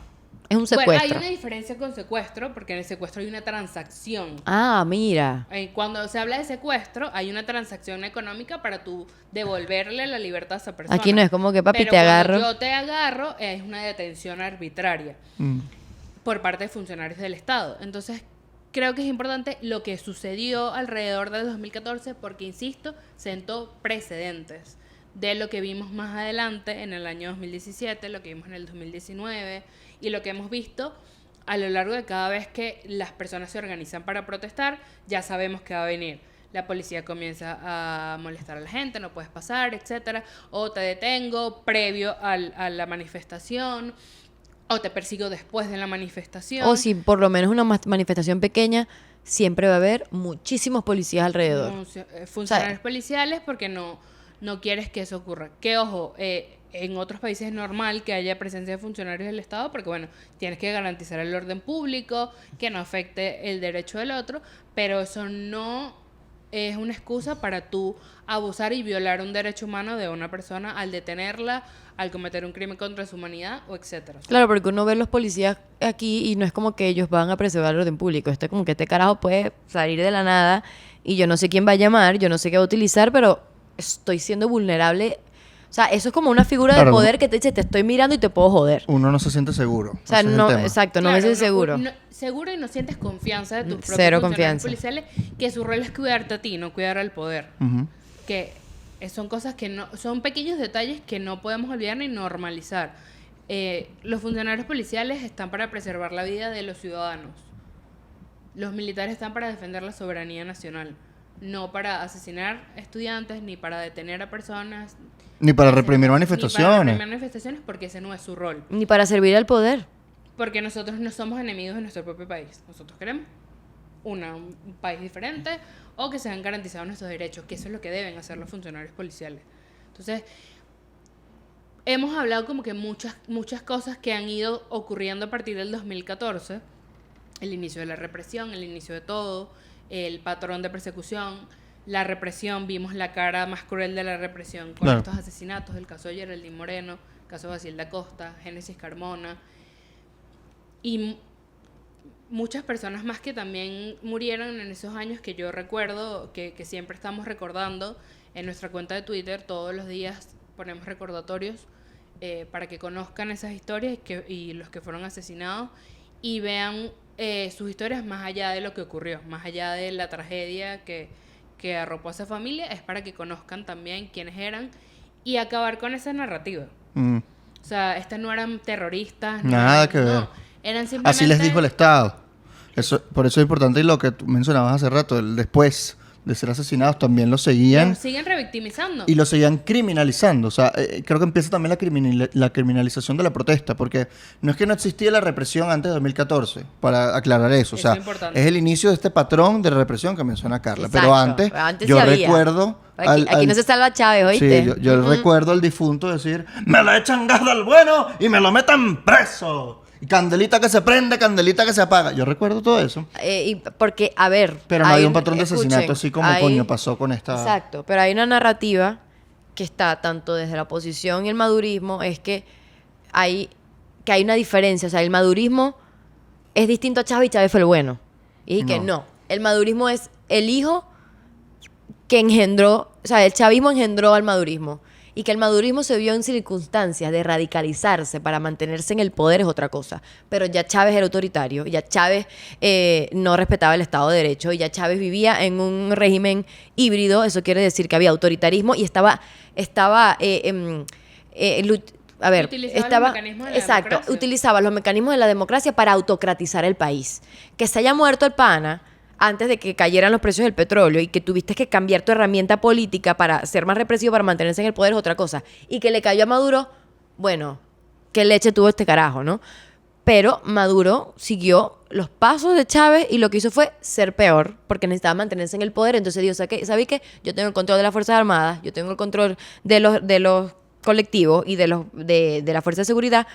Es un bueno, hay secuestro. una diferencia con secuestro, porque en el secuestro hay una transacción. Ah, mira. Cuando se habla de secuestro, hay una transacción económica para tú devolverle la libertad a esa persona. Aquí no es como que, papi, Pero te cuando agarro. yo te agarro, es una detención arbitraria Mm. por parte de funcionarios del Estado. Entonces, creo que es importante lo que sucedió alrededor del 2014, porque, insisto, sentó precedentes de lo que vimos más adelante en el año 2017, lo que vimos en el 2019 y lo que hemos visto a lo largo de cada vez que las personas se organizan para protestar. Ya sabemos que va a venir. La policía comienza a molestar a la gente, no puedes pasar, etcétera, o te detengo previo a la manifestación, o te persigo después de la manifestación. O si por lo menos una manifestación pequeña, siempre va a haber muchísimos policías alrededor. Funcionarios policiales, porque no quieres que eso ocurra. Que ojo, en otros países es normal que haya presencia de funcionarios del Estado, porque bueno, tienes que garantizar el orden público, que no afecte el derecho del otro, pero eso no es una excusa para tú abusar y violar un derecho humano de una persona al detenerla, al cometer un crimen contra su humanidad o etcétera. Claro, porque uno ve los policías aquí y no es como que ellos van a preservar el orden público. Esto es como que este carajo puede salir de la nada y yo no sé quién va a llamar, yo no sé qué va a utilizar, pero estoy siendo vulnerable. O sea, eso es como una figura de Claro, poder que te dice, te estoy mirando y te puedo joder. Uno no se siente seguro. O sea, ese es el no, tema. exacto, no me Claro, siento seguro. Seguro y no sientes confianza de tus propios Cero funcionarios confianza. policiales, que su rol es cuidarte a ti, no cuidar al poder. Ujú. Que son cosas que no, son pequeños detalles que no podemos olvidar ni normalizar. Los funcionarios policiales están para preservar la vida de los ciudadanos. Los militares están para defender la soberanía nacional, no para asesinar estudiantes, ni para detener a personas, Ni para reprimir ni para manifestaciones. reprimir manifestaciones, porque ese no es su rol. Ni para servir al poder. Porque nosotros no somos enemigos de nuestro propio país. Nosotros queremos un país diferente o que sean garantizados nuestros derechos, que eso es lo que deben hacer los funcionarios policiales. Entonces, hemos hablado como que muchas cosas que han ido ocurriendo a partir del 2014. El inicio de la represión, el inicio de todo, el patrón de persecución, la represión, vimos la cara más cruel de la represión con Claro. estos asesinatos, el caso de Geraldine Moreno, el caso de Basilda Costa, Génesis Carmona, y muchas personas más que también murieron en esos años que yo recuerdo, que siempre estamos recordando en nuestra cuenta de Twitter. Todos los días ponemos recordatorios para que conozcan esas historias y los que fueron asesinados y vean sus historias más allá de lo que ocurrió, más allá de la tragedia que arropó a esa familia. Es para que conozcan también quiénes eran y acabar con esa narrativa. Mm. O sea, estas no eran terroristas. Nada que ver. Eran simplemente... Así les dijo el Estado. Por eso es importante, y lo que tú mencionabas hace rato, después de ser asesinados también lo seguían Los siguen revictimizando. y lo seguían criminalizando. O sea, creo que empieza también la criminalización de la protesta, porque no es que no existía la represión antes de 2014, para aclarar eso. O Eso sea, es importante. es el inicio de este patrón de represión que menciona Carla. Exacto. Pero antes sí yo había. recuerdo... Aquí no se salva Chávez, ¿oíste? Sí, yo recuerdo al difunto decir, me lo echan gas del bueno y me lo metan preso. Y candelita que se prende, candelita que se apaga. Yo recuerdo todo eso. Y porque, a ver... Pero no hay había un patrón de escuchen, asesinato así como hay- coño pasó con esta... Exacto, pero hay una narrativa que está tanto desde la oposición y el madurismo, es que hay una diferencia. O sea, el madurismo es distinto a Chávez y Chávez fue el bueno. Y que No. no. El madurismo es el hijo que engendró, o sea, el chavismo engendró al madurismo. Y que el madurismo se vio en circunstancias de radicalizarse para mantenerse en el poder es otra cosa. Pero ya Chávez era autoritario, ya Chávez no respetaba el Estado de Derecho, y ya Chávez vivía en un régimen híbrido. Eso quiere decir que había autoritarismo y estaba a ver, Utilizaba los mecanismos de la exacto, democracia. utilizaba los mecanismos de la democracia para autocratizar el país. Que se haya muerto el pana antes de que cayeran los precios del petróleo y que tuviste que cambiar tu herramienta política para ser más represivo, para mantenerse en el poder, es otra cosa. Y que le cayó a Maduro, bueno, qué leche tuvo este carajo, ¿no? Pero Maduro siguió los pasos de Chávez y lo que hizo fue ser peor, porque necesitaba mantenerse en el poder. Entonces dijo, ¿sabes qué? Yo tengo el control de las Fuerzas Armadas, yo tengo el control de los colectivos y de la Fuerza de Seguridad.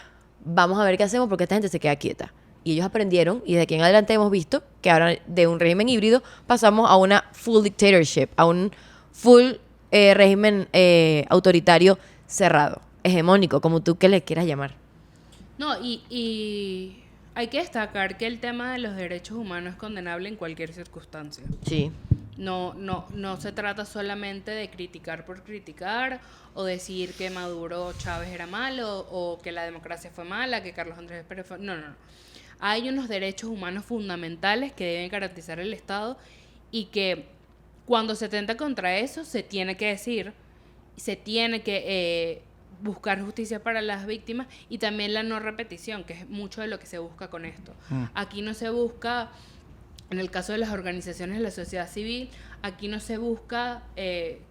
Vamos a ver qué hacemos porque esta gente se queda quieta. Y ellos aprendieron, y de aquí en adelante hemos visto que ahora de un régimen híbrido pasamos a una full dictatorship, a un full régimen autoritario cerrado, hegemónico, como tú que le quieras llamar. No, y hay que destacar que el tema de los derechos humanos es condenable en cualquier circunstancia. Sí. No se trata solamente de criticar por criticar o decir que Maduro Chávez era malo o que la democracia fue mala, que Carlos Andrés Pérez fue... No. Hay unos derechos humanos fundamentales que deben garantizar el Estado y que cuando se atenta contra eso se tiene que decir, se tiene que buscar justicia para las víctimas y también la no repetición, que es mucho de lo que se busca con esto. Aquí no se busca... En el caso de las organizaciones de la sociedad civil, aquí no se busca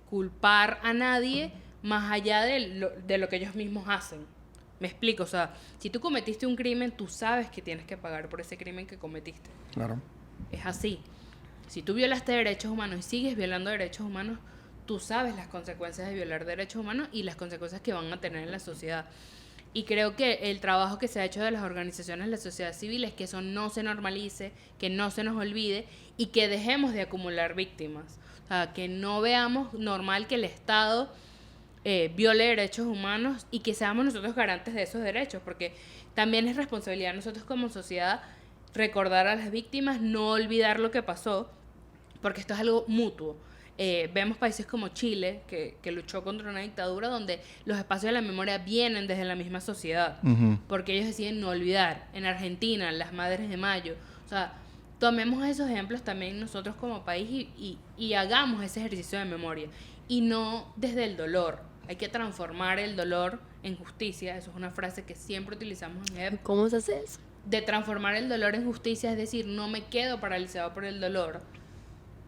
culpar a nadie más allá de lo que ellos mismos hacen. Me explico, o sea, si tú cometiste un crimen, tú sabes que tienes que pagar por ese crimen que cometiste. Claro. Es así. Si tú violaste derechos humanos y sigues violando derechos humanos, tú sabes las consecuencias de violar derechos humanos y las consecuencias que van a tener en la sociedad. Y creo que el trabajo que se ha hecho de las organizaciones de la sociedad civil es que eso no se normalice, que no se nos olvide y que dejemos de acumular víctimas. O sea, que no veamos normal que el Estado viole derechos humanos y que seamos nosotros garantes de esos derechos, porque también es responsabilidad de nosotros como sociedad recordar a las víctimas, no olvidar lo que pasó, porque esto es algo mutuo. Vemos países como Chile, que luchó contra una dictadura donde los espacios de la memoria vienen desde la misma sociedad, porque ellos deciden no olvidar. En Argentina, las Madres de Mayo. O sea, tomemos esos ejemplos también nosotros como país y hagamos ese ejercicio de memoria. Y no desde el dolor. Hay que transformar el dolor en justicia. Eso es una frase que siempre utilizamos en EB. ¿Cómo se hace eso? De transformar el dolor en justicia, es decir, no me quedo paralizado por el dolor,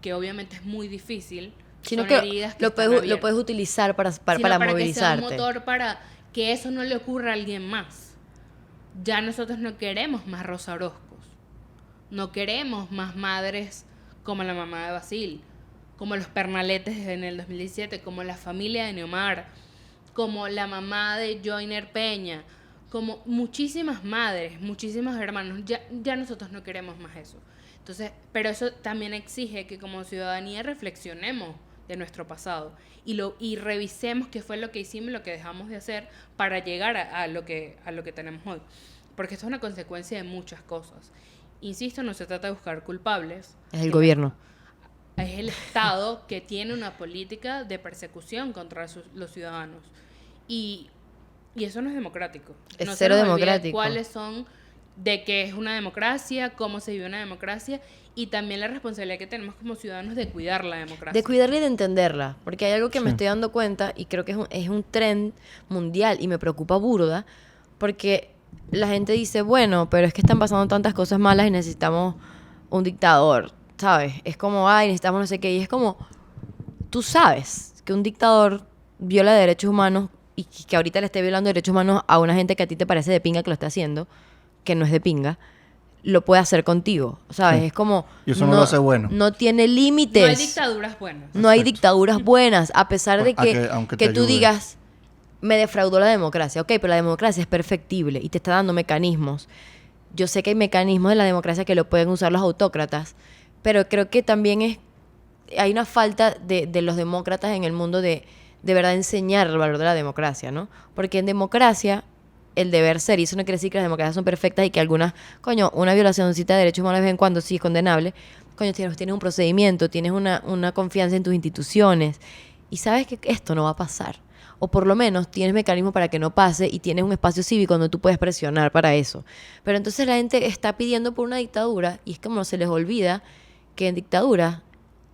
que obviamente es muy difícil, sino son que heridas que lo puedes utilizar para movilizarte. Que sea un movilizarte. motor para que eso no le ocurra a alguien más. Ya nosotros no queremos más Rosa Orozcos, no queremos más madres como la mamá de Basil, como los Pernaletes en el 2017, como la familia de Neomar, como la mamá de Joyner Peña, como muchísimas madres, muchísimos hermanos. Ya nosotros no queremos más eso. Entonces, pero eso también exige que como ciudadanía reflexionemos de nuestro pasado y revisemos qué fue lo que hicimos y lo que dejamos de hacer para llegar a lo que tenemos hoy. Porque esto es una consecuencia de muchas cosas. Insisto, no se trata de buscar culpables. Es el gobierno. Es el Estado que tiene una política de persecución contra los ciudadanos. Y eso no es democrático. Es no cero se nos olvide democrático. cuáles son, de qué es una democracia, cómo se vive una democracia y también la responsabilidad que tenemos como ciudadanos de cuidar la democracia. De cuidarla y de entenderla. Porque hay algo que me estoy dando cuenta y creo que es un trend mundial y me preocupa burda porque la gente dice, bueno, pero es que están pasando tantas cosas malas y necesitamos un dictador, ¿sabes? Es como, ay, necesitamos no sé qué. Y es como, tú sabes que un dictador viola derechos humanos y que ahorita le esté violando derechos humanos a una gente que a ti te parece de pinga que lo está haciendo, que no es de pinga, lo puede hacer contigo, ¿sabes? Sí. Es como... Y eso no lo hace bueno. No tiene límites. No hay dictaduras buenas. No hay Exacto. dictaduras buenas, a pesar de Aunque te que tú ayude. digas, me defraudó la democracia. Ok, pero la democracia es perfectible y te está dando mecanismos. Yo sé que hay mecanismos de la democracia que lo pueden usar los autócratas, pero creo que también hay una falta de los demócratas en el mundo de verdad enseñar el valor de la democracia, ¿no? Porque en democracia el deber ser, y eso no quiere decir que las democracias son perfectas y que algunas, una violacióncita de derechos humanos de vez en cuando sí es condenable. Tienes un procedimiento, tienes una confianza en tus instituciones y sabes que esto no va a pasar. O por lo menos tienes mecanismos para que no pase y tienes un espacio cívico donde tú puedes presionar para eso. Pero entonces la gente está pidiendo por una dictadura y es como se les olvida que en dictadura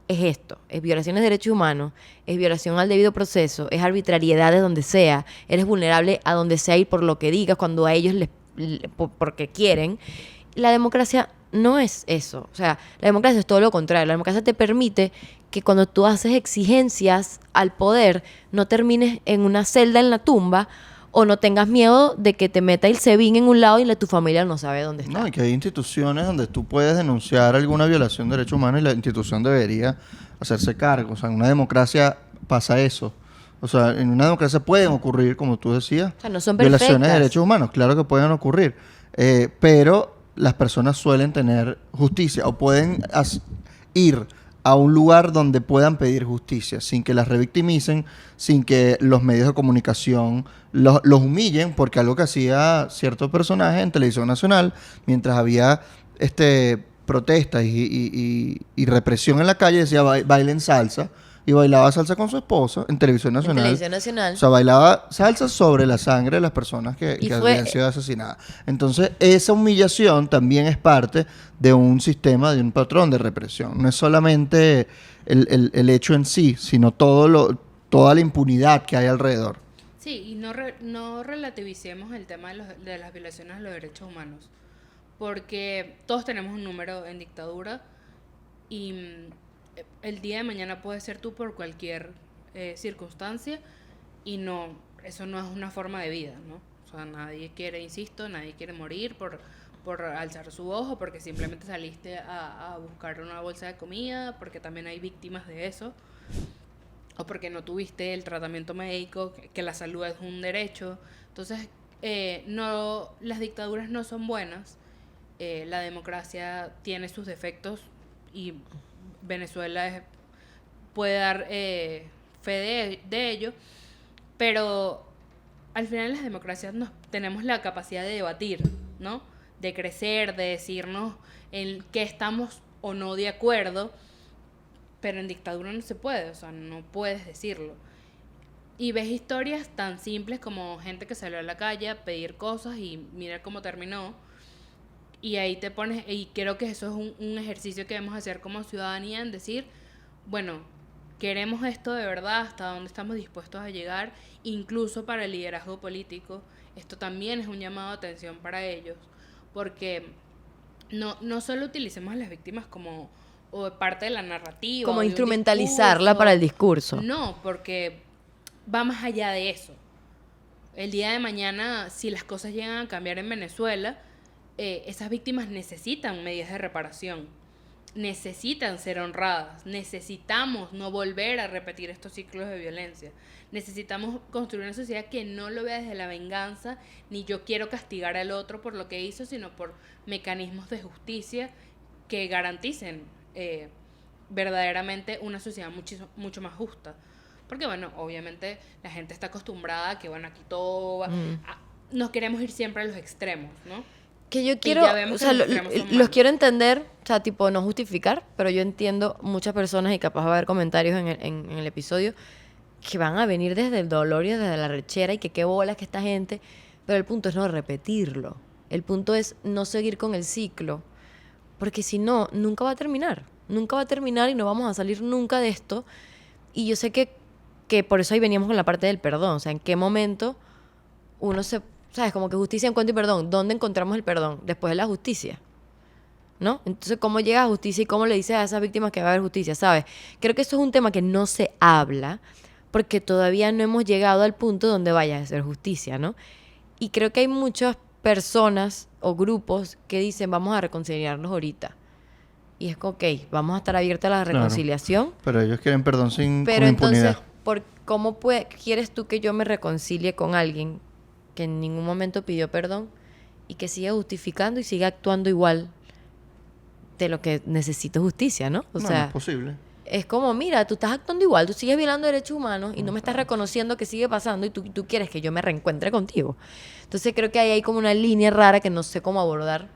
es esto, es violaciones de derechos humanos, es violación al debido proceso, es arbitrariedad de donde sea, eres vulnerable a donde sea y por lo que digas cuando a ellos porque quieren. La democracia no es eso, o sea, la democracia es todo lo contrario. La democracia te permite que cuando tú haces exigencias al poder no termines en una celda en la tumba o no tengas miedo de que te meta el SEBIN en un lado y tu familia no sabe dónde está. No, y que hay instituciones donde tú puedes denunciar alguna violación de derechos humanos y la institución debería hacerse cargo. O sea, en una democracia pasa eso. O sea, en una democracia pueden ocurrir, como tú decías, O sea, no son violaciones de perfectas. derechos humanos. Claro que pueden ocurrir. Pero las personas suelen tener justicia o pueden ir a un lugar donde puedan pedir justicia, sin que las revictimicen, sin que los medios de comunicación los humillen, porque algo que hacía cierto personaje en Televisión Nacional, mientras había protestas y represión en la calle, decía bailen salsa, y bailaba salsa con su esposa en Televisión En Nacional. Televisión Nacional. O sea, bailaba salsa sobre la sangre de las personas que Y habían sido asesinadas. Entonces, esa humillación también es parte de un sistema, de un patrón de represión. No es solamente el hecho en sí, sino toda la impunidad que hay alrededor. Sí, y no relativicemos el tema de las violaciones a los derechos humanos, porque todos tenemos un número en dictadura y el día de mañana puedes ser tú por cualquier circunstancia y eso no es una forma de vida, ¿no? O sea, nadie quiere morir por alzar su voz o porque simplemente saliste a buscar una bolsa de comida, porque también hay víctimas de eso, o porque no tuviste el tratamiento médico, que la salud es un derecho. Entonces, las dictaduras no son buenas, la democracia tiene sus defectos y Venezuela puede dar fe de ello, pero al final las democracias tenemos la capacidad de debatir, ¿no? De crecer, de decirnos en qué estamos o no de acuerdo, pero en dictadura no se puede, o sea, no puedes decirlo. Y ves historias tan simples como gente que salió a la calle a pedir cosas y mira cómo terminó. Y ahí te pones, y creo que eso es un ejercicio que debemos hacer como ciudadanía, en decir, bueno, queremos esto de verdad, hasta dónde estamos dispuestos a llegar, incluso para el liderazgo político. Esto también es un llamado de atención para ellos, porque no solo utilicemos a las víctimas como o parte de la narrativa, Como de un instrumentalizarla discurso. para el discurso. No, porque va más allá de eso. El día de mañana, si las cosas llegan a cambiar en Venezuela, esas víctimas necesitan medidas de reparación, necesitan ser honradas, necesitamos no volver a repetir estos ciclos de violencia, necesitamos construir una sociedad que no lo vea desde la venganza, ni yo quiero castigar al otro por lo que hizo, sino por mecanismos de justicia que garanticen verdaderamente una sociedad mucho más justa. Porque bueno, obviamente la gente está acostumbrada a que bueno, aquí todo va, nos queremos ir siempre a los extremos, ¿no? Que yo Y quiero, ya vemos o que sea, los extremos son los malos. quiero entender, o sea, tipo, no justificar, pero yo entiendo muchas personas, y capaz va a haber comentarios en el episodio, que van a venir desde el dolor y desde la rechera, y que qué bolas que esta gente, pero el punto es no repetirlo. El punto es no seguir con el ciclo, porque si no, nunca va a terminar y no vamos a salir nunca de esto. Y yo sé que por eso ahí veníamos con la parte del perdón, o sea, en qué momento uno ¿sabes? Como que justicia, encuentro y perdón. ¿Dónde encontramos el perdón? Después de la justicia, ¿no? Entonces, ¿cómo llega a justicia y cómo le dices a esas víctimas que va a haber justicia, ¿sabes? Creo que eso es un tema que no se habla porque todavía no hemos llegado al punto donde vaya a ser justicia, ¿no? Y creo que hay muchas personas o grupos que dicen, vamos a reconciliarnos ahorita. Y es como, ok, vamos a estar abiertos a la Claro. reconciliación. Pero ellos quieren perdón Pero con entonces, impunidad. ¿cómo quieres tú que yo me reconcilie con alguien que en ningún momento pidió perdón y que siga justificando y siga actuando igual de lo que necesito justicia, ¿no? O No, sea, no es posible. es como, mira, tú estás actuando igual, tú sigues violando derechos humanos y no me estás reconociendo que sigue pasando y tú quieres que yo me reencuentre contigo. Entonces creo que ahí hay como una línea rara que no sé cómo abordar.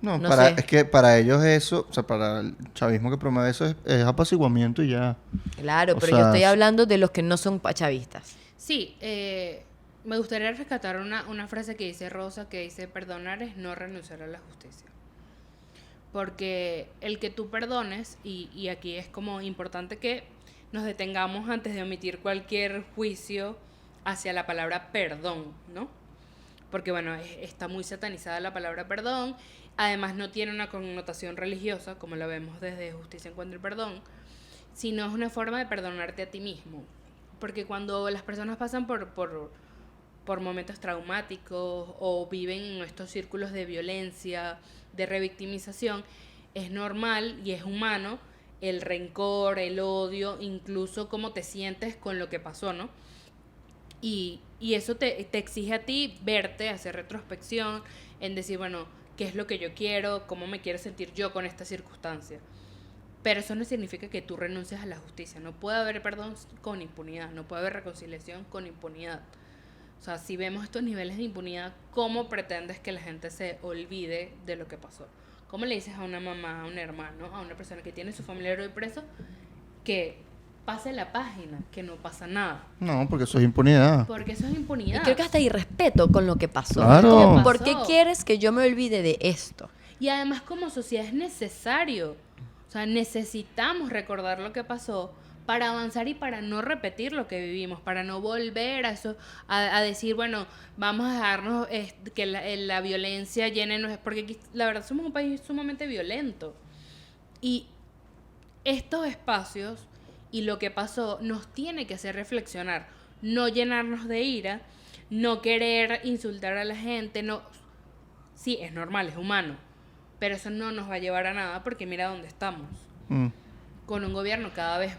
No, No para, sé. es que para ellos eso, o sea, para el chavismo que promueve eso es apaciguamiento y ya. Claro, O pero yo sea, estoy hablando de los que no son chavistas. Sí, me gustaría rescatar una frase que dice Rosa, que dice, perdonar es no renunciar a la justicia. Porque el que tú perdones, y aquí es como importante que nos detengamos antes de omitir cualquier juicio hacia la palabra perdón, ¿no? Porque bueno, está muy satanizada la palabra perdón, además no tiene una connotación religiosa, como la vemos desde Justicia, Encuentro y Perdón, sino es una forma de perdonarte a ti mismo. Porque cuando las personas pasan por por momentos traumáticos o viven en estos círculos de violencia, de revictimización, es normal y es humano el rencor, el odio, incluso cómo te sientes con lo que pasó, ¿no? Y eso te exige a ti verte, hacer retrospección, en decir, bueno, ¿qué es lo que yo quiero? ¿Cómo me quiero sentir yo con esta circunstancia? Pero eso no significa que tú renuncies a la justicia. No puede haber perdón con impunidad, no puede haber reconciliación con impunidad. O sea, si vemos estos niveles de impunidad, ¿cómo pretendes que la gente se olvide de lo que pasó? ¿Cómo le dices a una mamá, a un hermano, a una persona que tiene su familiar hoy preso, que pase la página, que no pasa nada? No, porque eso es impunidad. Porque eso es impunidad. Y creo que hasta irrespeto con lo que pasó. Claro. ¿Por qué quieres que yo me olvide de esto? Y además como sociedad es necesario. O sea, necesitamos recordar lo que pasó para avanzar y para no repetir lo que vivimos, para no volver a eso, a decir, bueno, vamos a dejarnos que la violencia llene, porque aquí, la verdad somos un país sumamente violento. Y estos espacios y lo que pasó nos tiene que hacer reflexionar, no llenarnos de ira, no querer insultar a la gente, no. Sí, es normal, es humano, pero eso no nos va a llevar a nada porque mira dónde estamos. Con un gobierno cada vez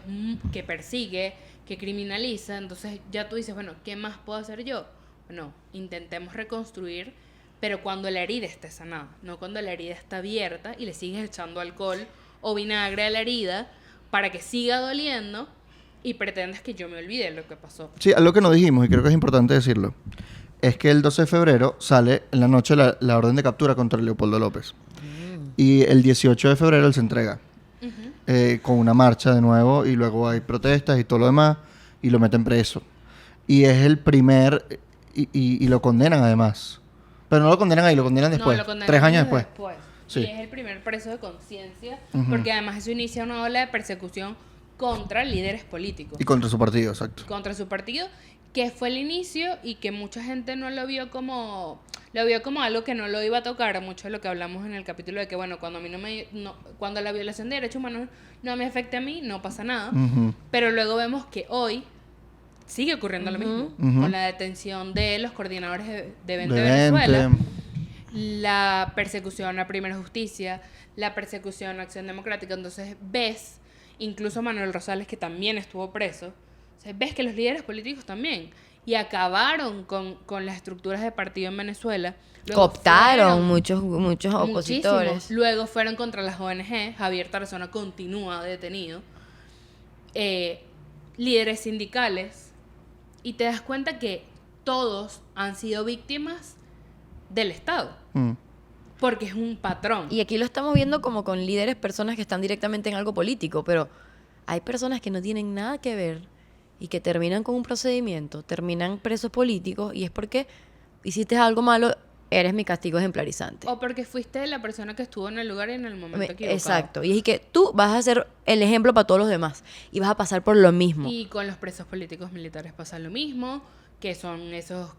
que persigue, que criminaliza, entonces ya tú dices, bueno, ¿qué más puedo hacer yo? Bueno, intentemos reconstruir, pero cuando la herida esté sanada, no cuando la herida está abierta y le sigues echando alcohol o vinagre a la herida para que siga doliendo y pretendas que yo me olvide de lo que pasó. Sí, algo que no dijimos, y creo que es importante decirlo, es que el 12 de febrero sale en la noche la orden de captura contra Leopoldo López. Y el 18 de febrero él se entrega. Con una marcha de nuevo, y luego hay protestas y todo lo demás, y lo meten preso. Y es el primer, y lo condenan además. Pero no lo condenan ahí, lo condenan después. No, lo condenan 3 años después. Sí. Y es el primer preso de conciencia, porque además eso inicia una ola de persecución contra líderes políticos. Y contra su partido, exacto. Contra su partido, que fue el inicio y que mucha gente no lo vio como... Lo vio como algo que no lo iba a tocar, mucho de lo que hablamos en el capítulo de que, bueno, cuando a mí cuando la violación de derechos humanos no me afecta a mí, no pasa nada. Pero luego vemos que hoy sigue ocurriendo lo mismo, con la detención de los coordinadores de Vente Venezuela, la persecución a Primera Justicia, la persecución a Acción Democrática. Entonces ves, incluso Manuel Rosales, que también estuvo preso, o sea, ves que los líderes políticos también, y acabaron con las estructuras de partido en Venezuela. Luego cooptaron muchos opositores. Muchísimos. Luego fueron contra las ONG. Javier Tarazona continúa detenido. Líderes sindicales. Y te das cuenta que todos han sido víctimas del Estado. Porque es un patrón. Y aquí lo estamos viendo como con líderes, personas que están directamente en algo político, pero hay personas que no tienen nada que ver y que terminan con un procedimiento, terminan presos políticos, y es porque hiciste algo malo, eres mi castigo ejemplarizante. O porque fuiste la persona que estuvo en el lugar y en el momento equivocado. Exacto. Y es que tú vas a ser el ejemplo para todos los demás y vas a pasar por lo mismo. Y con los presos políticos militares pasa lo mismo, que son esos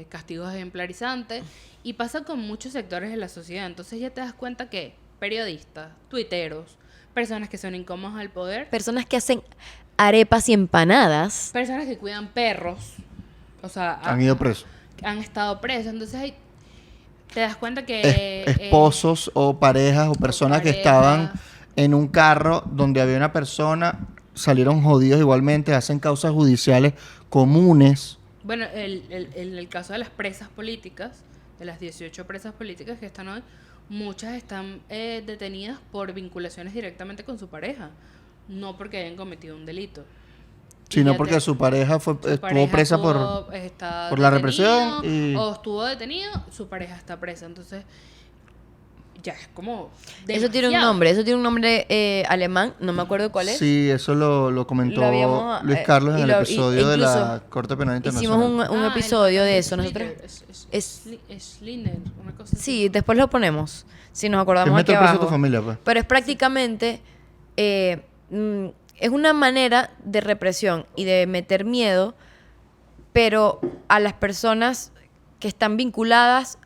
castigos ejemplarizantes, y pasa con muchos sectores de la sociedad. Entonces ya te das cuenta que periodistas, tuiteros, personas que son incómodos al poder, personas que hacen arepas y empanadas, personas que cuidan perros, o sea, han ido presos. Han estado presos. Entonces te das cuenta que esposos o parejas o personas que estaban en un carro donde había una persona, salieron jodidos igualmente, hacen causas judiciales comunes. Bueno, el caso de las presas políticas, de las 18 presas políticas que están hoy, muchas están detenidas por vinculaciones directamente con su pareja, no porque hayan cometido un delito. Sino porque su pareja estuvo presa por la represión. O estuvo detenido, su pareja está presa. Entonces, ya es como demasiado. Eso tiene un nombre alemán, no me acuerdo cuál es. Sí, eso lo comentó Luis Carlos en el episodio de la Corte Penal Internacional. Hicimos un episodio de eso. Nosotros es Liner, una cosa así. Sí, después lo ponemos, si nos acordamos Es aquí meter preso abajo. a tu familia, pues. Pero es prácticamente... es una manera de represión y de meter miedo, pero a las personas que están vinculadas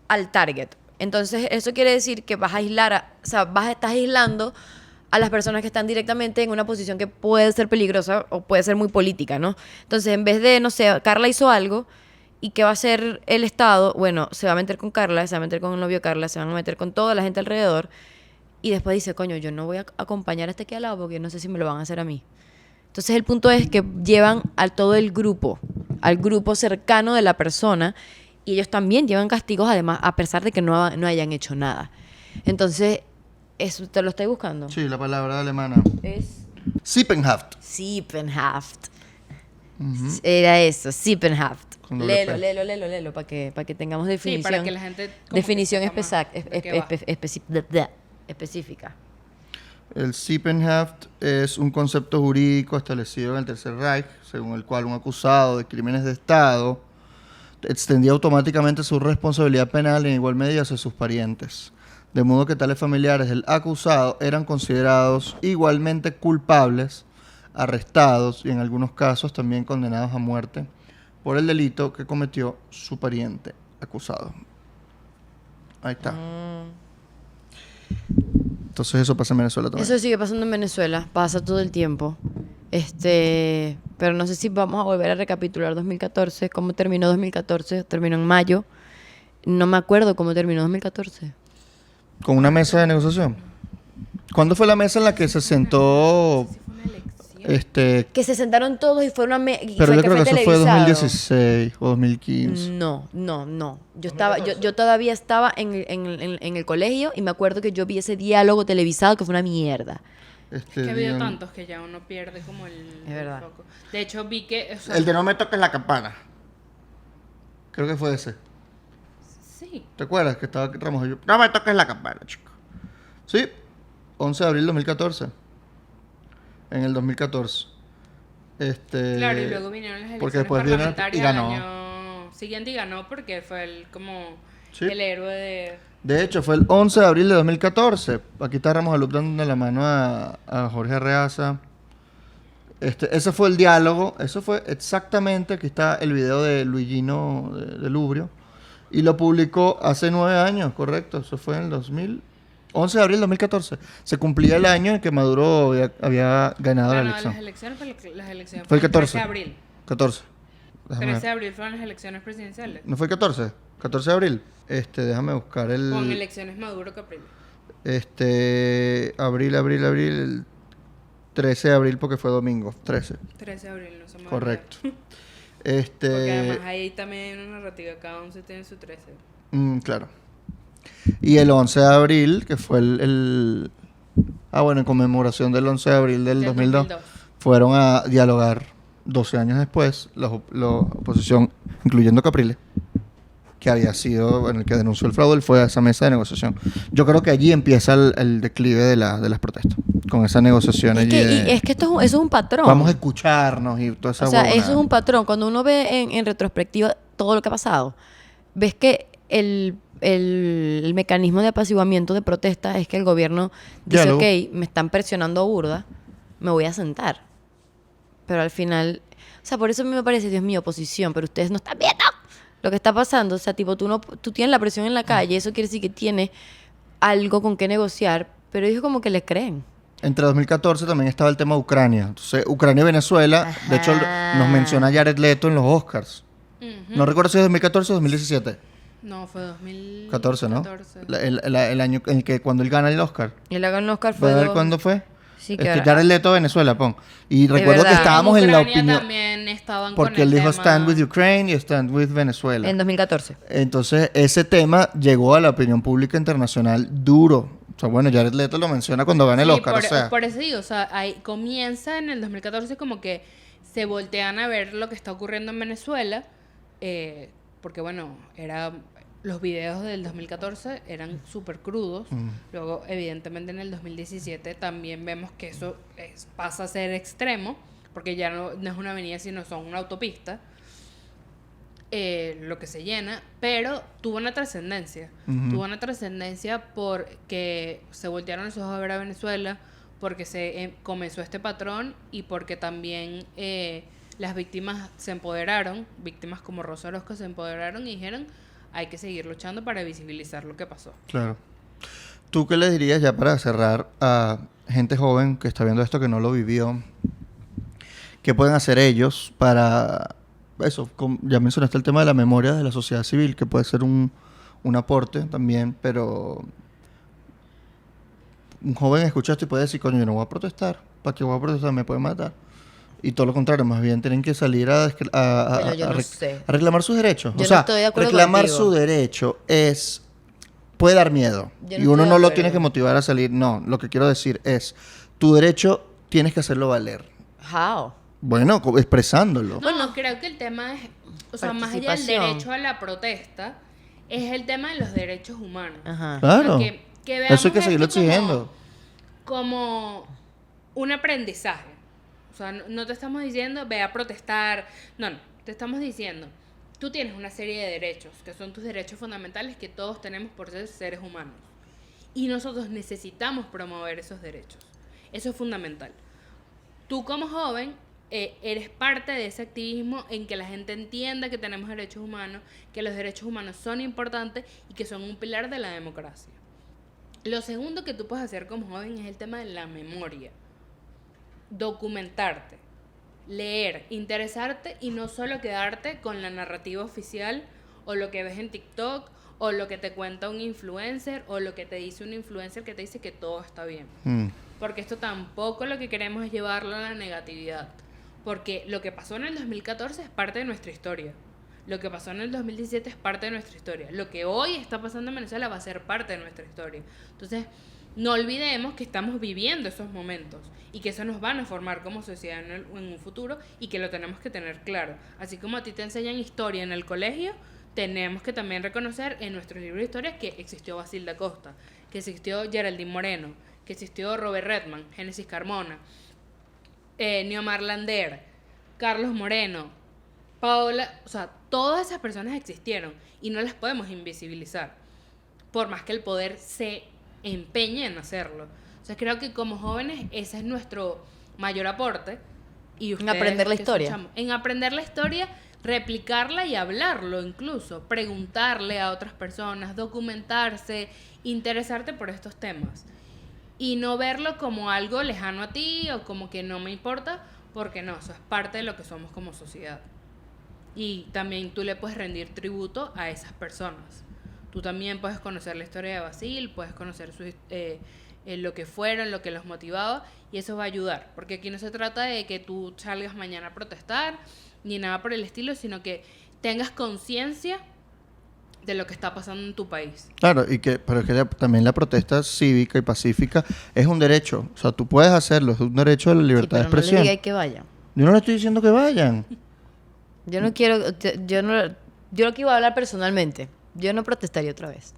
al target. Entonces, eso quiere decir que vas a aislar, estás aislando a las personas que están directamente en una posición que puede ser peligrosa o puede ser muy política, ¿no? Entonces, en vez de, no sé, Carla hizo algo ¿Y qué va a hacer el Estado? Bueno, se va a meter con Carla, se va a meter con el novio de Carla, se van a meter con toda la gente alrededor. Y después dice, coño, yo no voy a acompañar a este aquí al lado porque no sé si me lo van a hacer a mí. Entonces el punto es que llevan a todo el grupo, al grupo cercano de la persona, y ellos también llevan castigos además, a pesar de que no hayan hecho nada. Entonces, ¿eso te lo estoy buscando? Sí, la palabra alemana. Es Sippenhaft. Sippenhaft. Era eso, Sippenhaft. Con doble P. Léelo, para que tengamos definición. Sí, para que la gente... como Definición que sepa más de qué va. específica. El Sippenhaft es un concepto jurídico establecido en el Tercer Reich, según el cual un acusado de crímenes de Estado extendía automáticamente su responsabilidad penal en igual medida hacia sus parientes, de modo que tales familiares del acusado eran considerados igualmente culpables, arrestados y en algunos casos también condenados a muerte por el delito que cometió su pariente acusado. Ahí está. Entonces eso pasa en Venezuela también. Eso sigue pasando en Venezuela, pasa todo el tiempo. Pero no sé si vamos a volver a recapitular 2014, cómo terminó 2014, terminó en mayo. No me acuerdo cómo terminó 2014. Con una mesa de negociación. ¿Cuándo fue la mesa en la que se sentó? Sí, fue una elección. Que se sentaron todos y fue una Pero yo creo que eso fue televisado. 2016 o 2015. No. Yo todavía estaba en el colegio y me acuerdo que yo vi ese diálogo televisado que fue una mierda. Es que ha habido Dion- tantos que ya uno pierde como el verdad. foco. De hecho, vi que... o sea, El de no me toques la campana. Creo que fue ese. sí. ¿Te acuerdas que estaba Ramos y yo? No me toques la campana, chico. Sí, 11 de abril de 2014. En el 2014. Claro, y luego vinieron las porque elecciones después vino parlamentarias y ganó. el año siguiente y ganó porque fue Sí. el héroe de... De hecho, fue el 11 de abril de 2014. Aquí está Ramos Alup dando la mano a Jorge Arreaza. Ese fue el diálogo. Eso fue exactamente. Aquí está el video de Luigino de Lubrio. Y lo publicó hace 9 años, correcto. Eso fue en el 11 de abril de 2014. Se cumplía el año en que Maduro había ganado la Ganó elección. las elecciones, las elecciones Fue el 14. 13 de abril. 14. Déjame 13 ver. de abril fueron las elecciones presidenciales. ¿No fue el 14? 14 de abril. Déjame buscar el... Con elecciones Maduro Capriles. Abril, el 13 de abril porque fue domingo, 13. 13 de abril, no se me Correcto. olvida. Porque además ahí también hay una narrativa, cada 11 tiene su 13. Claro. Y el 11 de abril, que fue en conmemoración del 11 de abril del 2002, fueron a dialogar 12 años después, la oposición, incluyendo Capriles, que había sido, el que denunció el fraude, él fue a esa mesa de negociación. Yo creo que allí empieza el declive de las protestas, con esa negociación allí. Y es que eso es un patrón. Vamos a escucharnos y toda esa O sea, huevonada. eso es un patrón. Cuando uno ve en retrospectiva todo lo que ha pasado, ves que el mecanismo de apaciguamiento de protesta es que el gobierno dice, Diálogo. ok, me están presionando burda, me voy a sentar. Pero al final, o sea, por eso a mí me parece, Dios mío, oposición, pero ustedes no están viendo lo que está pasando. O sea, tipo, tú tienes la presión en la calle, eso quiere decir que tienes algo con qué negociar, pero ellos como que le creen. Entre 2014 también estaba el tema de Ucrania. Entonces, Ucrania y Venezuela, de hecho, Ajá. nos menciona Jared Leto en los Oscars. Ujú. No recuerdo si es 2014 o 2017. No, fue 2014. 14, ¿no? El año en el que cuando él gana el Oscar. Y el hagan Oscar fue... ¿Puedes ver cuándo fue? Sí, que Jared Leto, Venezuela, pon. Y recuerdo que verdad. estábamos en la Ucrania opinión. también estaban Porque con él el dijo tema- Stand with Ukraine y Stand with Venezuela. En 2014. Entonces, ese tema llegó a la opinión pública internacional duro. O sea, bueno, Jared Leto lo menciona cuando gana el Sí, Oscar. por eso digo, o sea, ahí comienza en el 2014 como que se voltean a ver lo que está ocurriendo en Venezuela, porque bueno, los videos del 2014 eran súper crudos. Luego, evidentemente, en el 2017 también vemos que eso pasa a ser extremo, porque ya no es una avenida, sino son una autopista. Lo que se llena, pero tuvo una trascendencia. Tuvo una trascendencia porque se voltearon los ojos a ver a Venezuela, porque se comenzó este patrón y porque también las víctimas se empoderaron, víctimas como Rosa Orozco se empoderaron y dijeron, hay que seguir luchando para visibilizar lo que pasó. Claro. ¿Tú qué le dirías ya para cerrar a gente joven que está viendo esto que no lo vivió? ¿Qué pueden hacer ellos para eso, ya mencionaste el tema de la memoria de la sociedad civil, que puede ser un aporte también, pero un joven escucha esto y puede decir, coño, yo no voy a protestar. ¿Para qué voy a protestar? Me pueden matar. Y todo lo contrario, más bien tienen que salir Bueno, yo no sé. a reclamar sus derechos. Yo o sea, no estoy de acuerdo reclamar contigo. su derecho puede dar miedo. Yo no Y uno estoy de no lo acuerdo. tiene que motivar a salir. No, lo que quiero decir es, tu derecho tienes que hacerlo valer. How? Bueno, expresándolo. No, creo que el tema es, o sea, más allá del Participación. derecho a la protesta, es el tema de los derechos humanos. Ajá. Claro. O sea, que veamos Eso hay que seguirlo esto como- exigiendo. como un aprendizaje. O sea, no te estamos diciendo ve a protestar. No, te estamos diciendo, tú tienes una serie de derechos, que son tus derechos fundamentales que todos tenemos por ser seres humanos. Y nosotros necesitamos promover esos derechos. Eso es fundamental. Tú como joven eres parte de ese activismo en que la gente entienda que tenemos derechos humanos, que los derechos humanos son importantes y que son un pilar de la democracia. Lo segundo que tú puedes hacer como joven es el tema de la memoria. Documentarte, leer, interesarte y no solo quedarte con la narrativa oficial o lo que ves en TikTok o lo que te cuenta un influencer o lo que te dice un influencer que te dice que todo está bien. Porque esto tampoco lo que queremos es llevarlo a la negatividad. Porque lo que pasó en el 2014 es parte de nuestra historia. Lo que pasó en el 2017 es parte de nuestra historia. Lo que hoy está pasando en Venezuela va a ser parte de nuestra historia. Entonces, no olvidemos que estamos viviendo esos momentos y que eso nos van a formar como sociedad en un futuro y que lo tenemos que tener claro. Así como a ti te enseñan historia en el colegio, tenemos que también reconocer en nuestros libros de historia que existió Basilda Costa, que existió Geraldine Moreno, que existió Robert Redman, Génesis Carmona, Neomar Lander, Carlos Moreno, Paola, o sea, todas esas personas existieron y no las podemos invisibilizar, por más que el poder se empeñe en hacerlo. O sea, creo que como jóvenes ese es nuestro mayor aporte. Y En aprender la que historia. escuchamos, en aprender la historia, replicarla y hablarlo incluso, preguntarle a otras personas, documentarse, interesarte por estos temas. Y no verlo como algo lejano a ti o como que no me importa, porque no, eso es parte de lo que somos como sociedad. Y también tú le puedes rendir tributo a esas personas. Tú también puedes conocer la historia de Basil, puedes conocer lo que fueron, lo que los motivaba, y eso va a ayudar. Porque aquí no se trata de que tú salgas mañana a protestar, ni nada por el estilo, sino que tengas conciencia de lo que está pasando en tu país. Claro, pero es que también la protesta cívica y pacífica es un derecho. O sea, tú puedes hacerlo, es un derecho a la Sí, libertad pero de no le expresión. diga que vayan. Yo no le estoy diciendo que vayan. Yo no quiero, yo lo que iba a hablar personalmente. Yo no protestaría otra vez.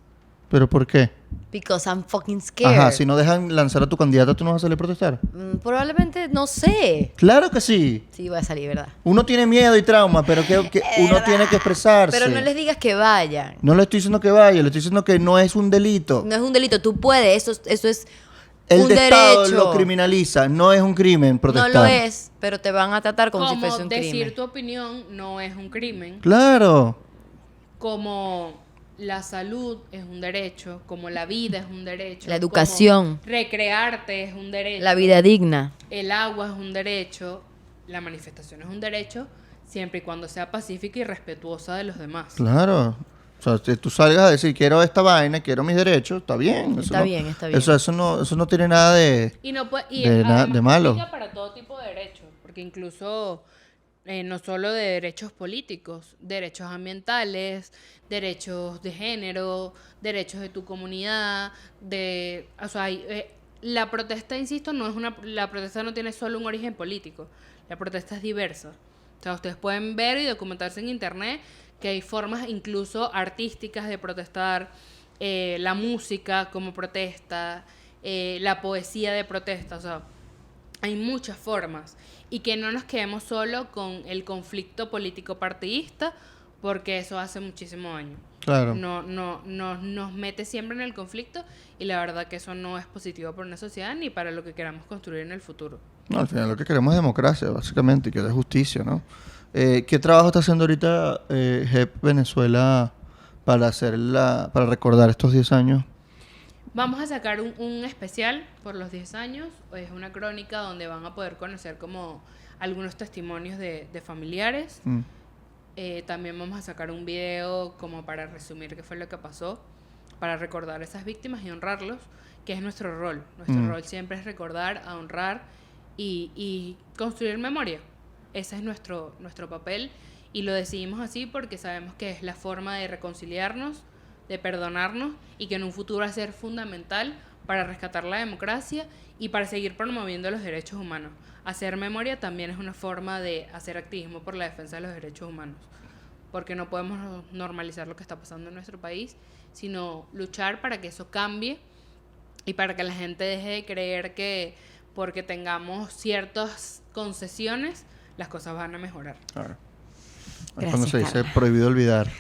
¿Pero por qué? Because I'm fucking scared. Ajá, si no dejan lanzar a tu candidata, ¿tú no vas a salir a protestar? Probablemente, no sé. Claro que sí. Sí, voy a salir, ¿verdad? Uno tiene miedo y trauma, pero que uno tiene que expresarse. Pero no les digas que vayan. No le estoy diciendo que vaya, le estoy diciendo que no es un delito. No es un delito, tú puedes, eso es El un Estado derecho. lo criminaliza, no es un crimen protestar. No lo es, pero te van a tratar como si Como fuese un decir crimen. tu opinión no es un crimen, Claro. como la salud es un derecho, como la vida es un derecho, La educación. como recrearte es un derecho, La vida digna. el agua es un derecho, la manifestación es un derecho, siempre y cuando sea pacífica y respetuosa de los demás. Claro. O sea, si tú salgas a decir, quiero esta vaina, quiero mis derechos, está bien. Eso Está no- bien, está bien. Eso no tiene nada de... Y no puede, y de malo. aplica para todo tipo de derechos, porque incluso no solo de derechos políticos, derechos ambientales, derechos de género, derechos de tu comunidad, o sea, la protesta, insisto, la protesta no tiene solo un origen político, la protesta es diversa. O sea, ustedes pueden ver y documentarse en internet que hay formas incluso artísticas de protestar, la música como protesta, la poesía de protesta, o sea, hay muchas formas. Y que no nos quedemos solo con el conflicto político partidista, porque eso hace muchísimo daño. Claro. Nos mete siempre en el conflicto y la verdad que eso no es positivo para una sociedad ni para lo que queramos construir en el futuro. No, al final lo que queremos es democracia, básicamente, y que haya justicia, ¿no? ¿Qué trabajo está haciendo ahorita JEP Venezuela para recordar estos 10 años? Vamos a sacar un especial por los 10 años. Es una crónica donde van a poder conocer como algunos testimonios de familiares. También vamos a sacar un video como para resumir qué fue lo que pasó, para recordar a esas víctimas y honrarlos, que es nuestro rol. Nuestro rol siempre es recordar, a honrar y construir memoria. Ese es nuestro papel y lo decidimos así porque sabemos que es la forma de reconciliarnos, de perdonarnos y que en un futuro va a ser fundamental para rescatar la democracia y para seguir promoviendo los derechos humanos. Hacer memoria también es una forma de hacer activismo por la defensa de los derechos humanos, porque no podemos normalizar lo que está pasando en nuestro país, sino luchar para que eso cambie y para que la gente deje de creer que porque tengamos ciertas concesiones, las cosas van a mejorar. Claro. Gracias, Cuando se dice Carla. prohibido olvidar,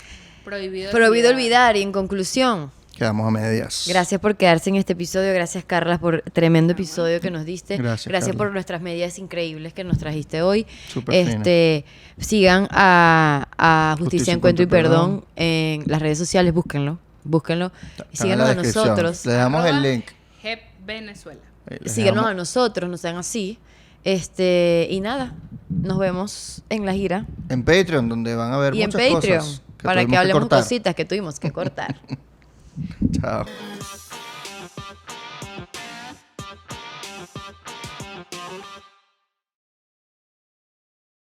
Prohibido olvidar. Y en conclusión, quedamos a medias. gracias por quedarse en este episodio. Gracias, Carla, por tremendo episodio que nos diste. Gracias, Carla. por nuestras medidas increíbles que nos trajiste hoy. Súper Sigan a Justicia, Encuentro y Perdón en las redes sociales. Búsquenlo. Y Está en la síganos a descripción. nosotros. Le damos el Arroba link. JEP Venezuela. Les Síganos dejamos a nosotros, no sean así. Y nada, nos vemos en la gira. en Patreon, donde van a ver Y en muchas Patreon, cosas para que tuvimos hablemos cortar. cositas que tuvimos que cortar. Chao.